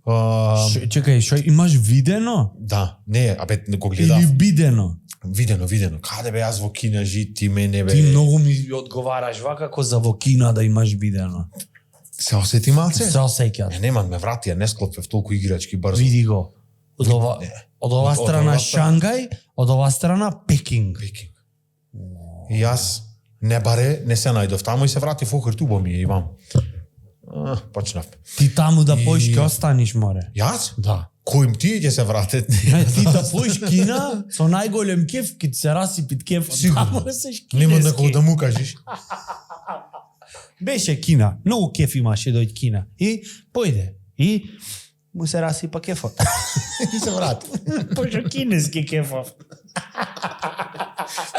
Чекај, што имаш видено? да, не, абе го гледав. Или бидено? Видено. Каде бе јас во кино жит, ти мене бе. Ти многу ми одговараш вака како за во кино да имаш видено. Се осети малце? Се осеќаш. Нема ме врати, ја не склопев толку играчки брзо. Види го. Од ова страна Шангај, од ова страна Пекинг. И јас не баре, не се најдов таму и се вратив Охртубо ми е Иван. Почнав. Ти таму да поиш ќе останиш, море. Јас? Да. Кој тие ќе се вратат? Ти да поиш кина, со најголем кеф, ќе се расипит кеф. Сигурно. Нема некој да му кажеш. Беше кина, многу кеф имаше дојд кина. И појде. И му се расипа кефот. И се врати. Пошо кинески кефов.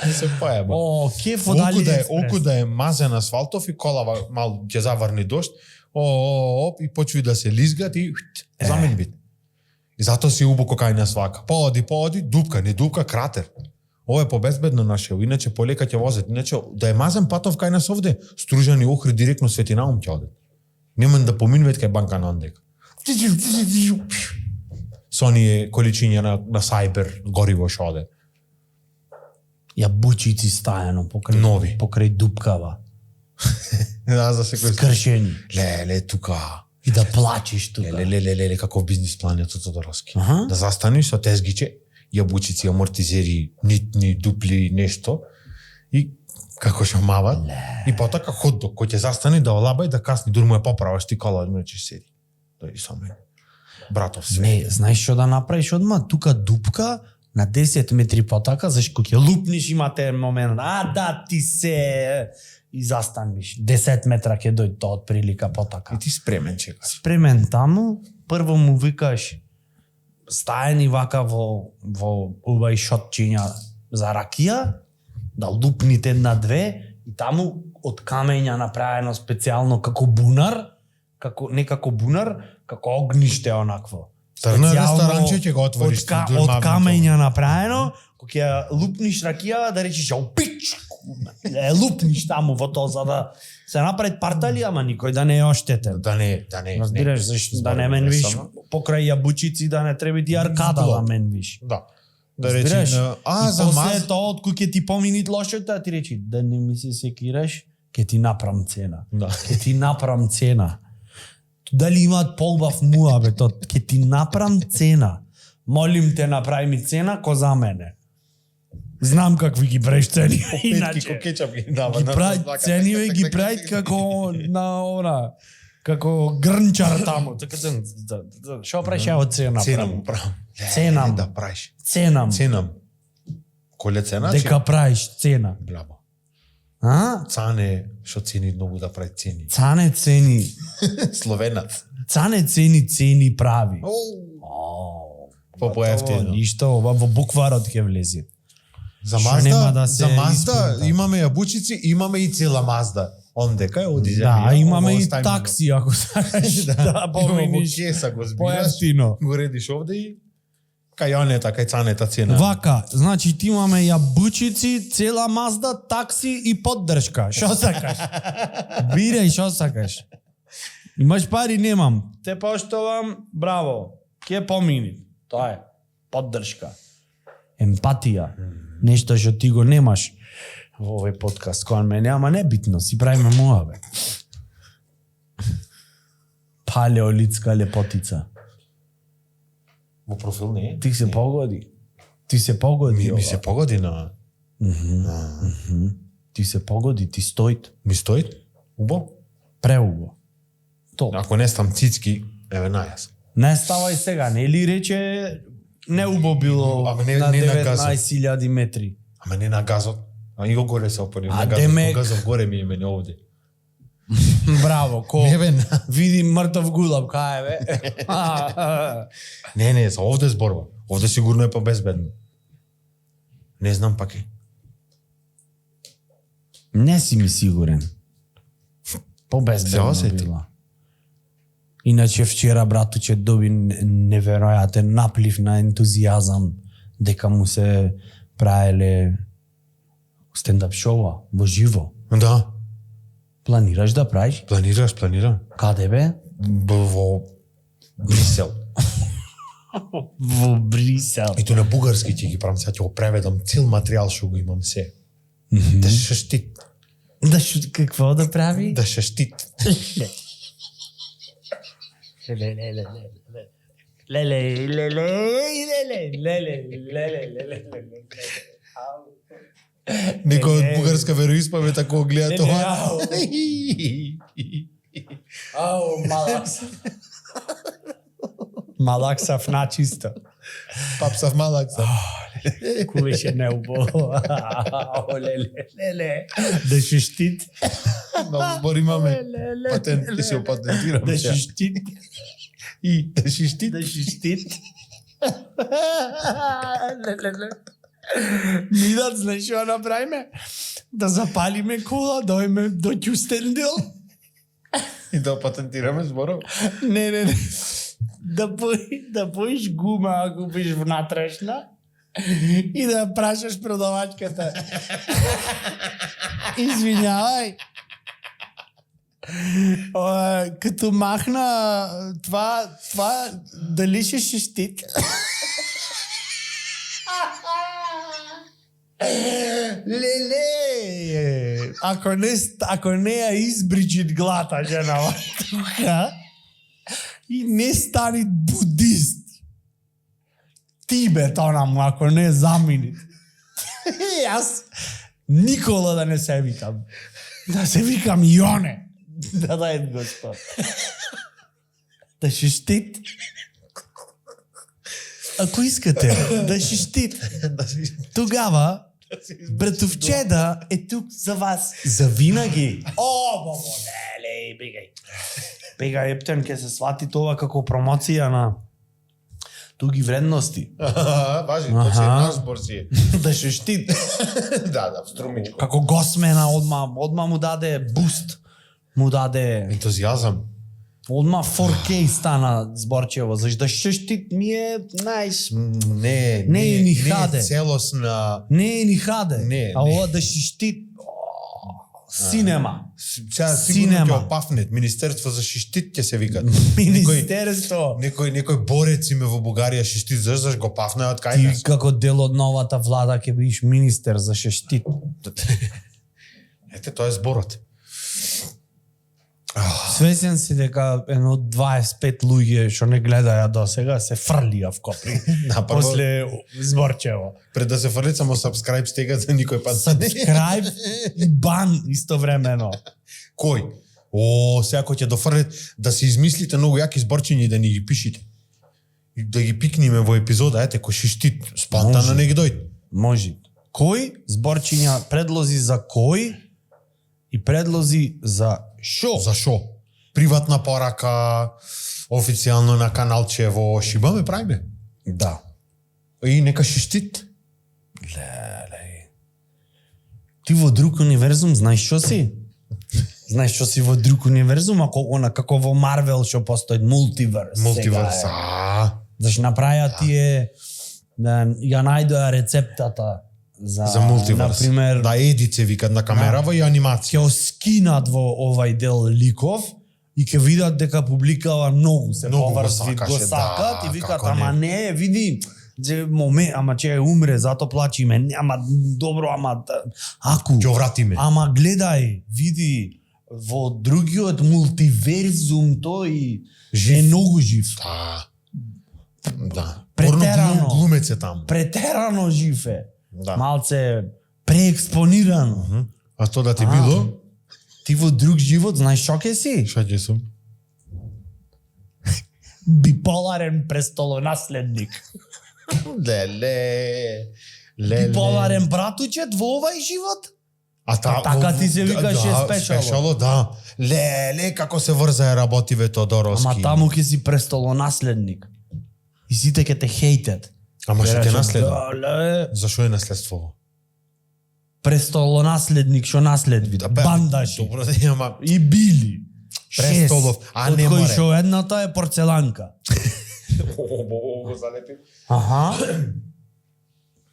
Не се поеба. О, кефот дали Оку да е мазен асфалтов и колава мал ќе заврни дожд. И почви да се лизгат и замени бит. И затоа си убако кај нас вака. Пооди, дупка, не дупка, кратер. Ова е побезбедно наше, иначе полека ќе возат. Иначе да е мазен патов кај нас овде, стружани охри директно светинаум ќе одат. Нема да поминуват кај банка на ондека. Со оние количиња на сайбер гориво што оде. Јабучици стајано покрај Нови. покрај дупкава. Да, за секој Скршени. Леле, тука. И да плачеш тука. Леле, каков бизнис план е Тодоровски. Аха. Да застанеш со тезгиче, јабучици, амортизери, нитни, дупли, нешто, и како што мават, и потоа ходдок, кој ќе застане да олаба и да касни, дури му е поправаш ти кола, иначе седи. Дојди со мене. Братов све. Не, знаеш што да направиш одма? Тука дупка на 10 метри потака, зашто ќе лупниш имате момент, да ти се и застаниш. 10 метра ќе дојде тоа од прилика потака. И ти спремен чекаш. Спремен таму, прво му викаш стаени вака во убави шотчиња за ракија, да лупните една-две и таму од камења направено специјално како бунар, не како бунар, како огниште онакво. Трна Специјално ресторанче ќе го отвориш. од камења направено, кога ќе лупниш ракија, да речеш пич, лупниш таму во тоа за да се направи партали, ама никој да не е оштетен. Да не. Разбираш зашто да не менвиш покрај јабучици, да не треба ти аркада да менвиш. Да. Да Разбираш? речи, за После маз... тоа од кој ќе ти поминит лошото, ти речи да не ми се секираш, ќе ти направам цена. Да. Ќе ти направам цена. Дали имаат полбав муабетот, ќе ти направам цена. Молим те направи ми цена ко за мене. Знам какви ги правиш цени. Иначе кетчап ги дава. Ги прави цениве, ги прави како на она, како грнчар таму. Така што правиш ја од цена? Ценам правам. Ценам. Да правиш. Ценам. Ценам. Коле цена? Дека правиш цена. Браво. А? Цане, што цени многу да прави цени. Цане цени. Словенац. Цане цени прави. По поевтино. Ништо, ова во букварот ќе влезе. За Што Мазда, нема да се за Мазда испунта. имаме јабучици, имаме и цела Мазда. Ондека е оди Да, имаме и такси ако сакаш да Имаме во поминиш кеса го збираш, поевтино. го редиш овде и кај онета, кај цанета цена. Вака, значи ти имаме јабучици, цела Мазда, такси и поддршка. Што сакаш? Бирај што сакаш. Имаш пари, немам. Те поштовам, браво. Ке помини. Тоа е. Поддршка. Емпатија. Нешто што ти го немаш во овој подкаст кон мене, ама не битно, си правиме муаве. Палеолитска лепотица. Во профил не е? Ти се погоди. Ти се погоди. Ми се погоди на... Ти се погоди, ти стоит. Ми стоит? Убо? Преубо. Топ. Ако не стам цицки, еве најас. Не ставај сега, нели рече не убо било Ама не- на не на газот. 19.000 метри. Ама не на газот. А и го горе се опорим. А На газот, демек. газот горе ми е мене овде. Браво, ко Не бе, види мртов гулаб, кај е бе. не, за овде зборува. Овде сигурно е побезбедно. Не знам пак е. Не си ми сигурен. Се Побезбедно осети. била. Иначе вчера братуче доби неверојатен наплив на ентузијазам дека му се правеле стендап шоуа во живо. Да, Планираш да правиш? планирам. Каде бе? Во Брисел. Во Брисел. И тоа на бугарски ќе ги правам, сега ќе го преведам цел материјал што го имам се. Да шештит. Да какво да прави? Да шештит. Некој од бугарска вероисповед ако го гледа тоа. Ау, малакса. Малаксав начисто. Папсав малак сам. Кувеше неубо. Леле. Да шештит. Много збор имаме. Патент, ти се опатентирам. Да сега. шештит. И да шештит. Да шештит. Мидат, знаеш што направиме? Да запалиме кола, дојме до Ќустендил. И да патентираме зборов. Не. Да поиш гума ако биш внатрешна. И да ја прашаш продавачката. Извинявај. Като махна това дали ще шещит? Леле! Ако не ја избричит глата женава тука и не стани будист, Тибетонам, ако не заминит. Јас Никола да не се викам. Да се викам Јоне. Да дај Господ. Да шештит. Ако искате да шештит, тогава братовчеда е тук за вас. За винаги. О, бабо, леле, бегај. Бегај, ептен, ке се свати това како промоција на туги вредности. Важи, тоа е наш збор си. Да шештит. Да, струмичко. Како Госмена одма му даде буст. Му даде Ентузијазам. одма 4K стана зборчево, зашто да шештит ми е, знаеш, Не е ни хаде. Целосна. не е ни хаде. Не, а не. ова да шештит синема. Сега сигурно Синема. ќе опафнет. Министерство за шештит ќе се викат. Министерство. Некој борец име во Бугарија шештит, зашто го пафнеат кај Ти нас? како дел од новата влада ќе бидеш министер за шештит. Ете, тоа е зборот. Свесен си дека едно 25 луѓе што не гледаја до сега се фрлија в Копри. Да, прво, После зборчево. пред да се фрлит само subscribe стегат за никој пат. Subscribe и бан истовремено. Кој? О, сега кој ќе дофрлит да се измислите многу јаки зборчиња и да ни ги пишите. И да ги пикниме во епизода, ете, кој шештит, спонтано Може. не ги дојде. Може. Кој зборчиња, предлози за кој и предлози за шо? За шо? Приватна порака, официјално на каналче во Шибаме правиме. Да. И нека шештит. Леле. Ти во друг универзум знаеш што си? Знаеш што си во друг универзум, како во Марвел што постои мултиверс. Мултиверс. сега е. Зашто направија тие да ја најдоа рецептата За мултиверс. Например, Да, едице викат на камерава и анимација. ќе оскинат во овај дел ликов и ќе видат дека публикава многу се Многу го поврзви, го сакаше, сакат да, и викат, како ама не, види, ама ќе умре, зато плачиме, ама добро, ама аку, Ќе вратиме. ама гледај, види, во другиот мултиверзум тој е многу жив. Да. Да. Претерано. Порно глумец е таму. Претерано жив е. Да. Малце преекспонирано. А тоа да ти било? Ти во друг живот, знаеш што ќе си? Шо ќе сум? Биполарен престолонаследник. Леле. Биполарен братучет во овај живот? Така ти се викаше спешало. Спешало, да. Леле, како се врзае работиве Тодоровски. Ама таму ќе си престолонаследник. И сите ќе те хейтат. Ама што те Рече, наследува? «Ле, Зашо е наследство? престолонаследник што наследви. Бандаши. Добро, ама И били. Престолов, а Од не кои море. што едната е порцеланка. го залепи. Аха.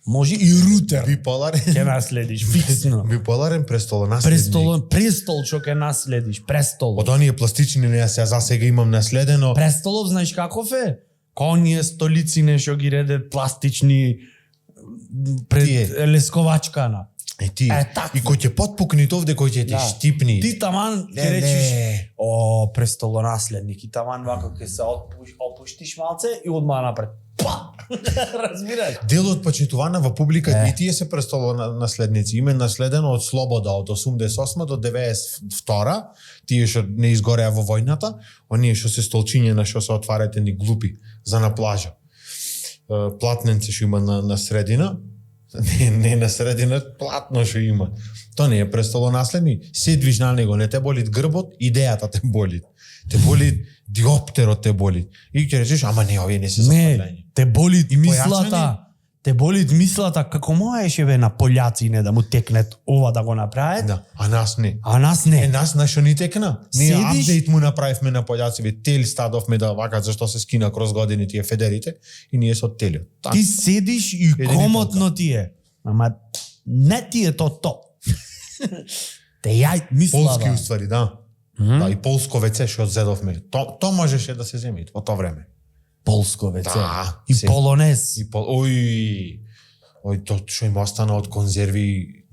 Може и рутер. Биполарен. Ќе наследиш фиксно. Биполарен престолонаследник. Престол што ќе наследиш, престол. Од оние пластични не ја за сега имам наследено. Престолов знаеш каков е? Као оние столици што ги редат пластични пред Тие. лесковачкана. Ти. такви. И кој ќе потпукни овде, кој ќе ти Да. штипни. Ти таман ќе Леле. речиш, о, престолонаследник, и таман вака ќе се опуштиш малце и одма напред. Па! Разбираш? Дел од почитувана во публика и тие се престолонаследници. Име наследено од Слобода од 88 до 92, тие што не изгореа во војната, оние што се столчиња што се отварате ни глупи за на плажа. Платненци што има на средина, не на средина, платно што има. Тоа не е престолонаследник. Се движ на него, не те боли грбот, идејата те боли. Те боли диоптерот те боли. И ќе речеш, ама не, овие не се Не, зафрлање. те боли И мислата. те болит мислата како можеше бе на пољаци да му текнет ова да го направат, Да, а нас не. а нас не. Нас на што ни текна? Ние Седиш- апдейт му направивме на пољаците, тел стадовме да вака зашто се скина кроз години тие федерите и ние со телиот. Ти седиш и Еден и комотно ти е. Ама не ти е то. Те јај мисла. Полски уствари, да. Да, и полско веце што зедовме. То можеше да се земе во тоа време. Полско веце. Да, И се- полонез. И ој то што им остана од конзерви,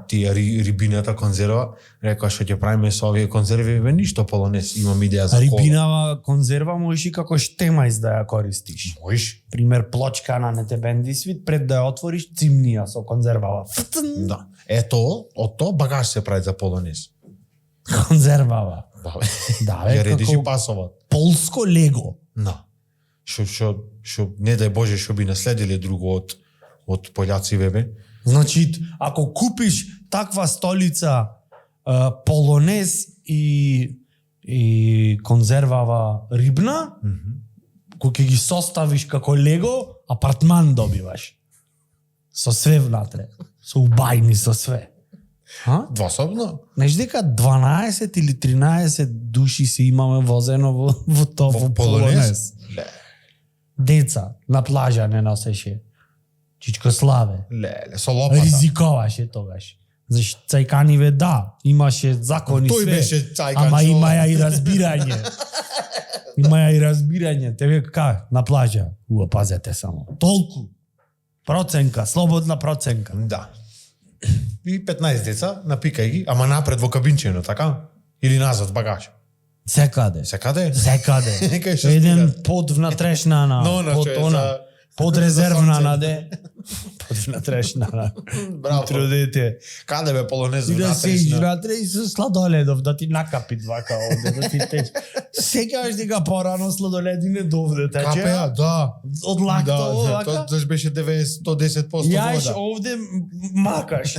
тие рибината конзерва, рекоа што ќе правиме со овие конзерви, бе ништо полонез, имам идеја за кола. Рибинава конзерва можеш и како штемајс да ја користиш. Можеш? Пример плочка на нетебенди свит, пред да ја отвориш цимнија со конзервава. Да. Ето, од тоа багаж се прави за полонез. Конзервава. Да, Да, ја бе, редиш и како пасова. полско лего. Да. Што не дај Боже што би наследиле друго од пољаци бе. Значи, ако купиш таква столица полонез и конзервава рибна, кој ќе ги составиш како лего, апартман добиваш. Со све внатре. Со убајни, со све. А? Двособно? Знаеш дека 12 или 13 души се имаме возено во тоа во полонез. Деца на плажа не носеше. Чичко Славе. Леле, со лопата. Ризиковаше тогаш. Зашто цајканиве да, имаше закони Тој све. беше цајкан. Ама што- има ја и разбирање. Има ја и разбирање. Те века как на плажа. Пазете само. Толку. Проценка, слободна проценка. Да. И 15 деца, напикај ги, ама напред во кабинчено, така? Или назад багаж. Секаде. Секаде? Секаде. Некај што Еден стира. под внатрешна на Но, под че, она. за- Под резервна за сонце. наде. Под внатрешна на. Браво. Трудете. Каде бе полонез И да се внатрешна? изратре и со сладоледов да ти накапи двака овде, да ти тече. Секогаш дека порано сладоледи не довде тече. Капеа, да. Од лакто Да, овака. тоа беше 110% Јаеш вода. овде макаш.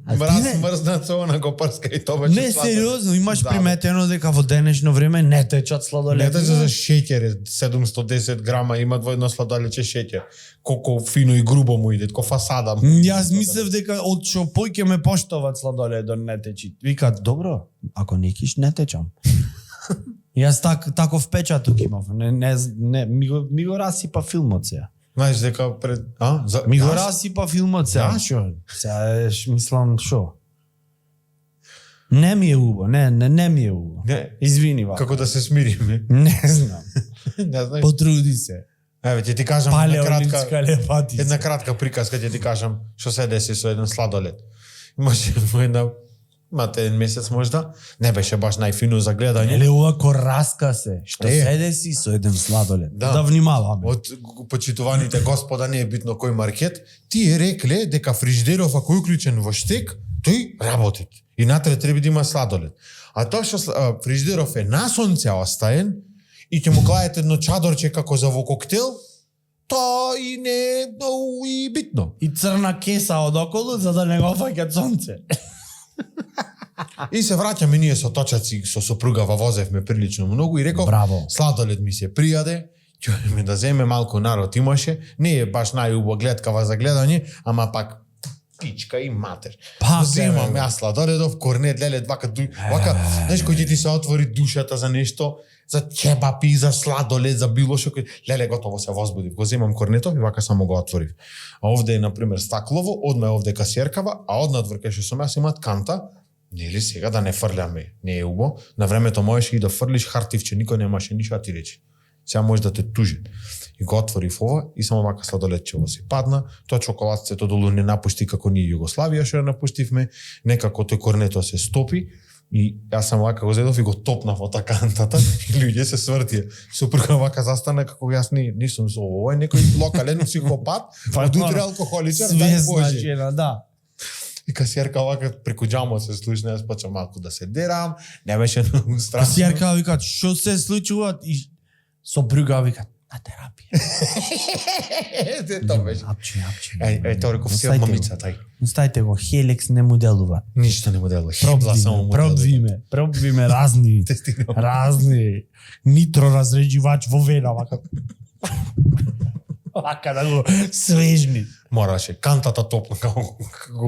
Мраз не- мрзнат со она го прска и тоа беше Не, сладолед. сериозно, имаш Да, приметено дека во денешно време не течат сладоледи. Не тече за шеќер, е 710 грама има двојно сладолече шеќер. Колку фино и грубо му иде, ко фасада. Јас мислев дека од што пој ќе ме поштоват сладоледот не течи. Викаат, добро, ако не киш, не течам. Јас таков печаток имав. Не, ми го расипа филмот сега. Знаеш дека пред Ми го Јас? расипа филмот сега. Да? Шо? Сега мислам шо? Не ми е убаво, не ми е убаво. Не, Извини ва. како да се смириме. Не знам. Не знаеш. Потруди се. Еве ќе ти кажам една кратка Палеолитска една лепатица. кратка приказка ќе ти кажам што се деси со еден сладолед. Имаше една мате еден месец можда, не беше баш најфино за гледање. Еле ова кораска се. Што Е. седе си со еден сладолед. Да. Да внимаваме. Од почитуваните господа, не е битно кој маркет, тие рекле дека фриждеров ако е уклучен во штек, тој работи. И натре треба да има сладолед. А тоа што фриждеров е на сонце остаен и ќе му кладете едно чадорче како за во коктел, тоа и не е многу и битно. И црна кеса од околу за да не го фаќат сонце. И се враќаме ние со точаци, со сопругава возевме прилично многу и реков, Браво. сладолед ми се пријаде, ќе да земе малку народ имаше, не е баш најубава гледкава за гледање, ама пак пичка и матер. Пак, Земам бе. јас сладоледов, корнет, леле, вака, знаеш, кој ќе ти се отвори душата за нешто, за чебапи, за сладолед, за било што, леле, готово се возбудив. Го земам корнетов и вака само го отворив. А овде е, например, стаклово, одма е овде касиеркава, а однадвор кај што сум јас имаат канта, нели сега да не фрляме, не е убо. На времето можеше и да фрлиш хартивче, никој немаше ништо да ти рече. Сега може да те тужи. И го отворив ова и само вака сладоледчево си падна, тоа чоколадцето долу не напушти како ние Југославија што ја напуштивме, некако тој корнето се стопи и јас само вака го зедов и го топнав во кантата и луѓе се свртија. Сопруга вака застана како јас не сум со ова е некој локален психопат, од утре алкохоличар, дај Свесна Боже. жена, да. И касиерка вака преку џамот се слушна, јас почнав малку да се дерам, не беше многу страшно. Касиерка викаат, што се случува? И сопруга викаат, на терапија. Тоа беше. Апчи. Тоа реков си Оставите го. мамица тај. Оставите го, Хелекс не му делува. Ништо не му делува. Хебла само му Пробвиме разни, Тестирам. разни нитро разреđivač во вена, вака. Вака да го свежни. Мораше. Кантата топла, како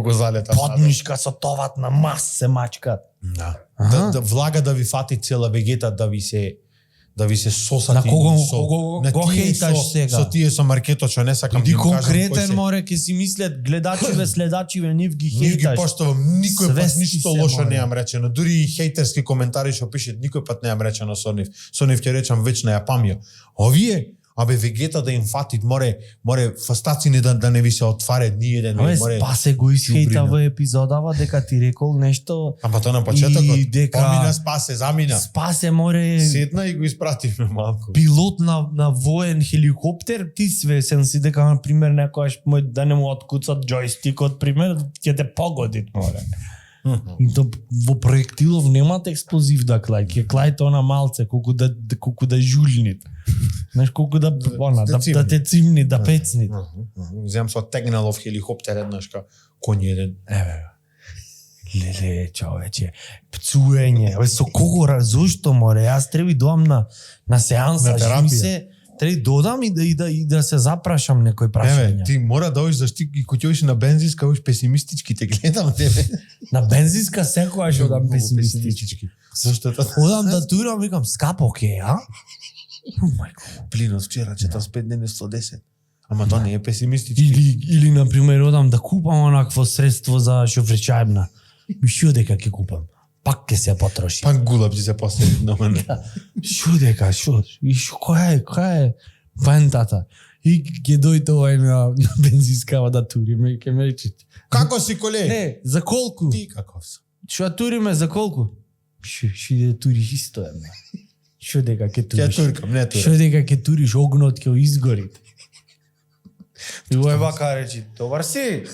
го залета. Подмишка со товат на мас се мачкат. Да. Аха. Да влага да ви фати цела вегета, да ви се сосати. На кого на го тие хейташ сега? Со тие со маркето, што не сакам Ди да им кажам кој конкретен се. море ќе си мислят гледачиве, следачиве, нив ги Не ги хейташ. поштовам, никој пат Свести ништо се, лошо море. неам речено. Дури и хејтерски коментари што пишат, никој пат неам речено со нив. Со нив ќе речам вечна ја памја. Овие, абе вегета да им фатит, море фастацини да не ви се отварят ни еден, Абе, море. Спасе го исхејта ѓубрина. во епизодава дека ти рекол нешто. Ама тоа на почетокот, И дека- помина, спасе, замина. Спасе море Седна и го испративме малку. пилот на воен хеликоптер, ти свесен си дека на пример некојаш мој да не му откуцат џојстикот, пример, ќе те погодит море. И то во проектилов немат експлозив да клај, ќе клај тоа на малце, колку да жулнит. Знаеш, колку да цимни. те цимни, да пецнит. Земам со тегналов хеликоптер еднаш ка коњ еден. Еве. Леле, човече, пцуење. Абе, со кого, зошто море? Јас треба идам на сеанса, На терапија. жим се, треба додам и да се запрашам некој Еве, прашање. ти мора да одиш зашто и кој ќе одиш на бензинска, одиш песимистички, те гледам тебе. На бензинска секојаш одам песимистички. Зашто тоа? Одам да турам, викам, скапо ке, а? Мајко. Плинот вчера 45 дни 110. Ама тоа не е песимистички. Или на пример, одам да купам онакво средство за шофричајбна. Шо дека ќе купам? Пак ќе се потроши. Пак гулаб ќе се постави на мене. Шо дека, шо? И шо, која е вентата? И ќе дојде овај на бензинскава да туриме и ќе ме речи. Како си, коле? Не, за колку? Ти каков си? Шо ја туриме за колку? Шо иде туриш исто е, ме. Шо дека ќе Ќе туриш? туркам, не Шо туркам. дека ќе туриш огнот ќе изгори. И ој вака речи, добар си?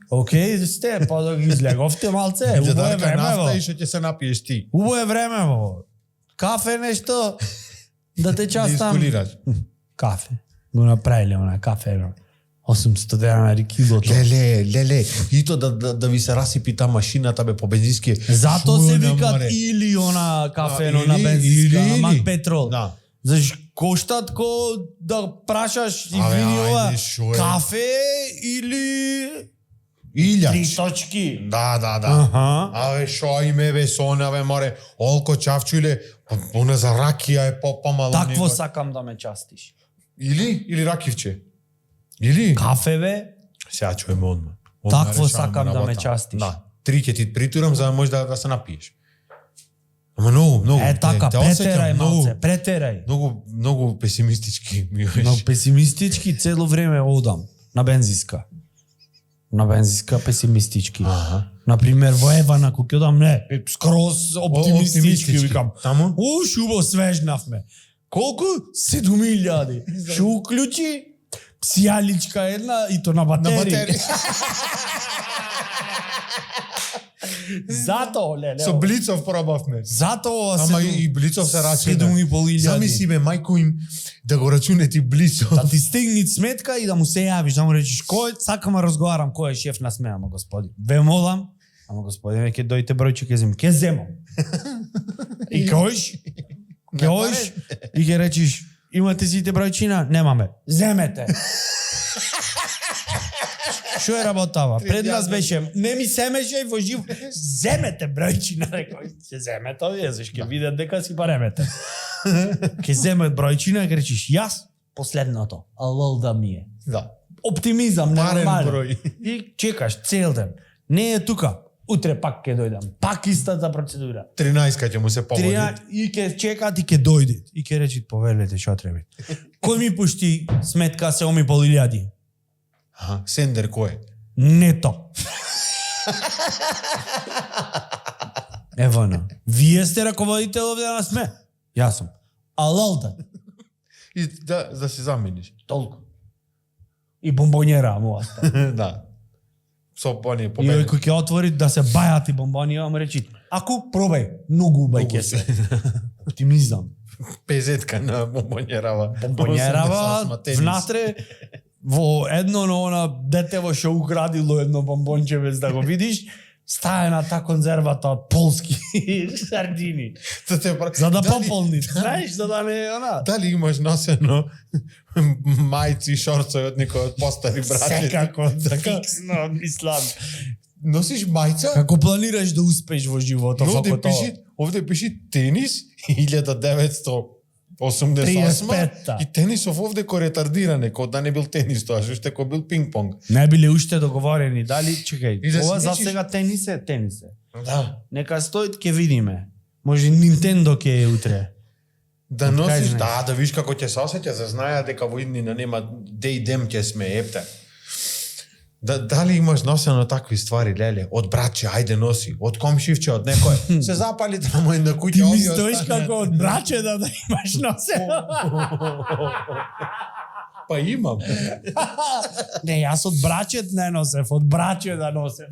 Океј, сте, па да ги излеговте малце, Ќе убаво е дарка време нафта во. и што ќе се напиеш ти. Убаво е време во. Кафе нешто, да те Да частам. искулираш. Кафе. Го направиле она кафе. 800 денари килото. Леле, и то да ви се расипи та машината бе по бензински. Зато се Шуна, викат море. или она кафе Да, на или- бензинска, или- Мак Петрол. Да. Заш коштат ко да прашаш и Абе, вини ова ајде, шо е? кафе или Илјач. 3 точки. Да. Аха. Абе, шо име бе сона бе, море. Олко чавчуле, она за ракија е помало. Такво сакам да ме частиш. Или ракивче. Или? Кафе бе, Сега чуеме одма. Такво сакам да ме частиш. Да. 3 ќе ти притурам за да можеш да се напиеш. Ама многу. е така, те осеќам претерај многу- малце, претерај. Многу песимистички ми Но беше. песимистички цело време одам на бензинска. На бензинска песимистички. Аха. Например, во Евана, кога ќе одам, не, скроз оптимистички, оптимистички. викам. Таму? Шубо свежнавме. Колку? 7.000. Шу уклучи псијаличка една и то на На батерија. батерија. Зато, леле. Со Блицов пробавме. Зато ова Ама седум- и Блицов се рачуна. 7.500. Замисли бе, мајко им да го рачуне ти Блицов. Да ти стигни сметка и да му се јавиш, да му речеш кој, сакам да разговарам кој е шеф на смена, ама господи. Ве молам, ама господи, ќе дојте бројче ќе земам. Ќе земам. И којш? Ќе оиш и ќе речеш имате сите бројчина? Немаме. Земете. Шо е работава? Пред нас беше, не ми семеше во жив. Земете бројчина, рекој. Ќе земете, овие, заш ќе видат дека си паремете. Ќе земат бројчина и ќе речеш, јас последното, алал да ми е. Да. Оптимизам, Парен нормален. број. И чекаш цел ден. Не е тука. Утре пак ќе дојдам. Пак истата процедура. 13 ќе му се погоди. И ќе чекат и ќе дојдат. И ќе речат, повелете, што треба. Кој ми пушти сметка 7.500? Аха, Сендер кој е? Нето. Евано. Вие сте раководител овде на СМЕ. Јас сум. Алалда. И да се замениш. Толку. И бомбонјера му оста. Да. Со они И победи. кој ќе отвори да се бајат и бомбонија, му речи, ако пробај, многу убај ќе се. Оптимизам. Пезетка на бомбонјерава. Бомбонјерава, внатре, во едно на она детево што украдило едно бомбонче без да го видиш, Стае на та конзервата од полски сардини. За да пополни, знаеш, за да не она. Дали имаш носено мајци и шорцови од некој од постари брати? Секако, фиксно, мислам. Носиш мајца? Како планираш да успееш во животот? Овде пиши тенис 1988 и тенисов овде кој ретардиране, кој да не бил тенис тоа, уште кој бил пинг-понг. Не биле уште договорени, дали, чекај, И да ова си за нечиш- сега тенис е. Да. Нека стоит, ќе видиме. Може Nintendo ќе е утре. Да Од кај носиш, знаеш? да видиш како ќе се осеќа, за знаја дека во иднина нема дей дем ќе сме епте. Дали имаш носено такви ствари, леле? Од братче, ајде носи. Од комшивче, од некој. Се запали тамо и на куќа. Ти ми овие стоиш остане. како од браче да имаш носено. Па имам. Не, јас од брачет не носев, од браче да носев.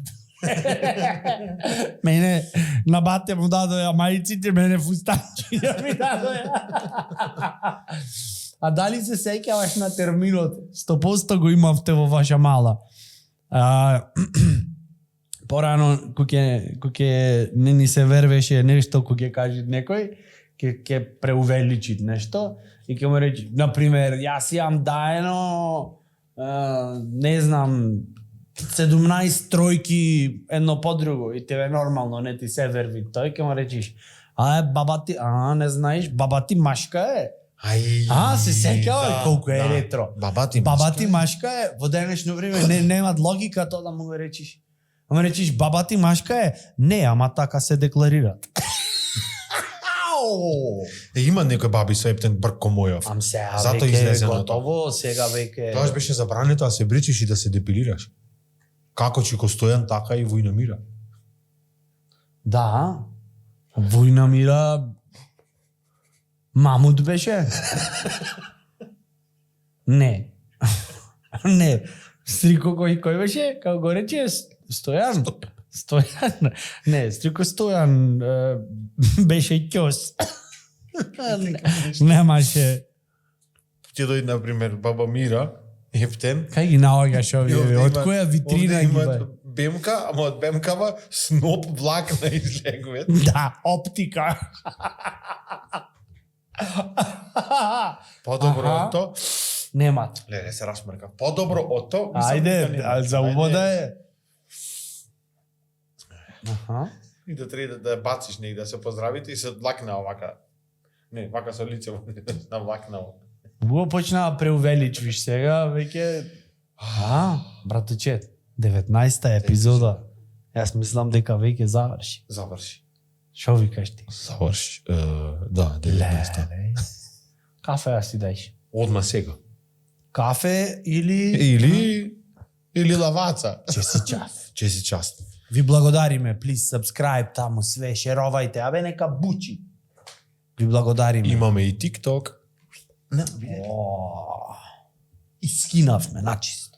Мене на бате му дадоја мајците, мене фустанчи да ми дадоја. А дали се сеќаваш на терминот? 100% го имавте во ваша мала. Порано, кој не ни се вервеше нешто, кој ќе каже некој, ќе преувеличи нешто и ќе му рече, например, јас имам даено, не знам, 17 тројки едно по друго и тебе нормално не ти се верви тој, ќе му речиш, баба ти, не знаеш, баба ти машка е. Се сеќава колку е ретро. Баба ти машка е, во денешно време немат логика тоа да му го речиш. Ама речиш, баба ти машка е? Не, ама така се декларира. Има некој баби со ептен брк ко мојов. Ам сега Зато веќе излезе на готово, сега веќе... Тоа беше забрането да се бричиш и да се депилираш. Како Чико Стојан, така и Војна Мира. Да, Војна Мира... Мамут беше? Не. Не. Стрико кој беше? Како го рече? Стојан? Стојан? Не, Стрико Стојан беше ќос. Немаше. Ќе дојде, например, баба Мира, ептен. Кај ги наоѓаш овие? Од која витрина ги бе? Бемка, ама од бемкава сноп влакна излегува. Да, оптика. Подобро од то. Немат. Леле, се расмрка. Подобро од то. Ајде, за увода е. И да треба да бациш негде, да се поздравите и се влакна овака. Не, вака со лице на влакна. Го почна да преувеличвиш сега, веќе... Браточе, 19-та епизода. Јас мислам дека веќе заврши. Заврши. Шо викаш ти? Заврши. Да, 19-та. Кафе ја си дајш. Одма сега. Кафе или... Или лаваца. Че си част. част. Ви благодариме, please subscribe таму све, шеровајте, абе нека бучи. Ви благодариме. Имаме и TikTok. Искинавме, начисто.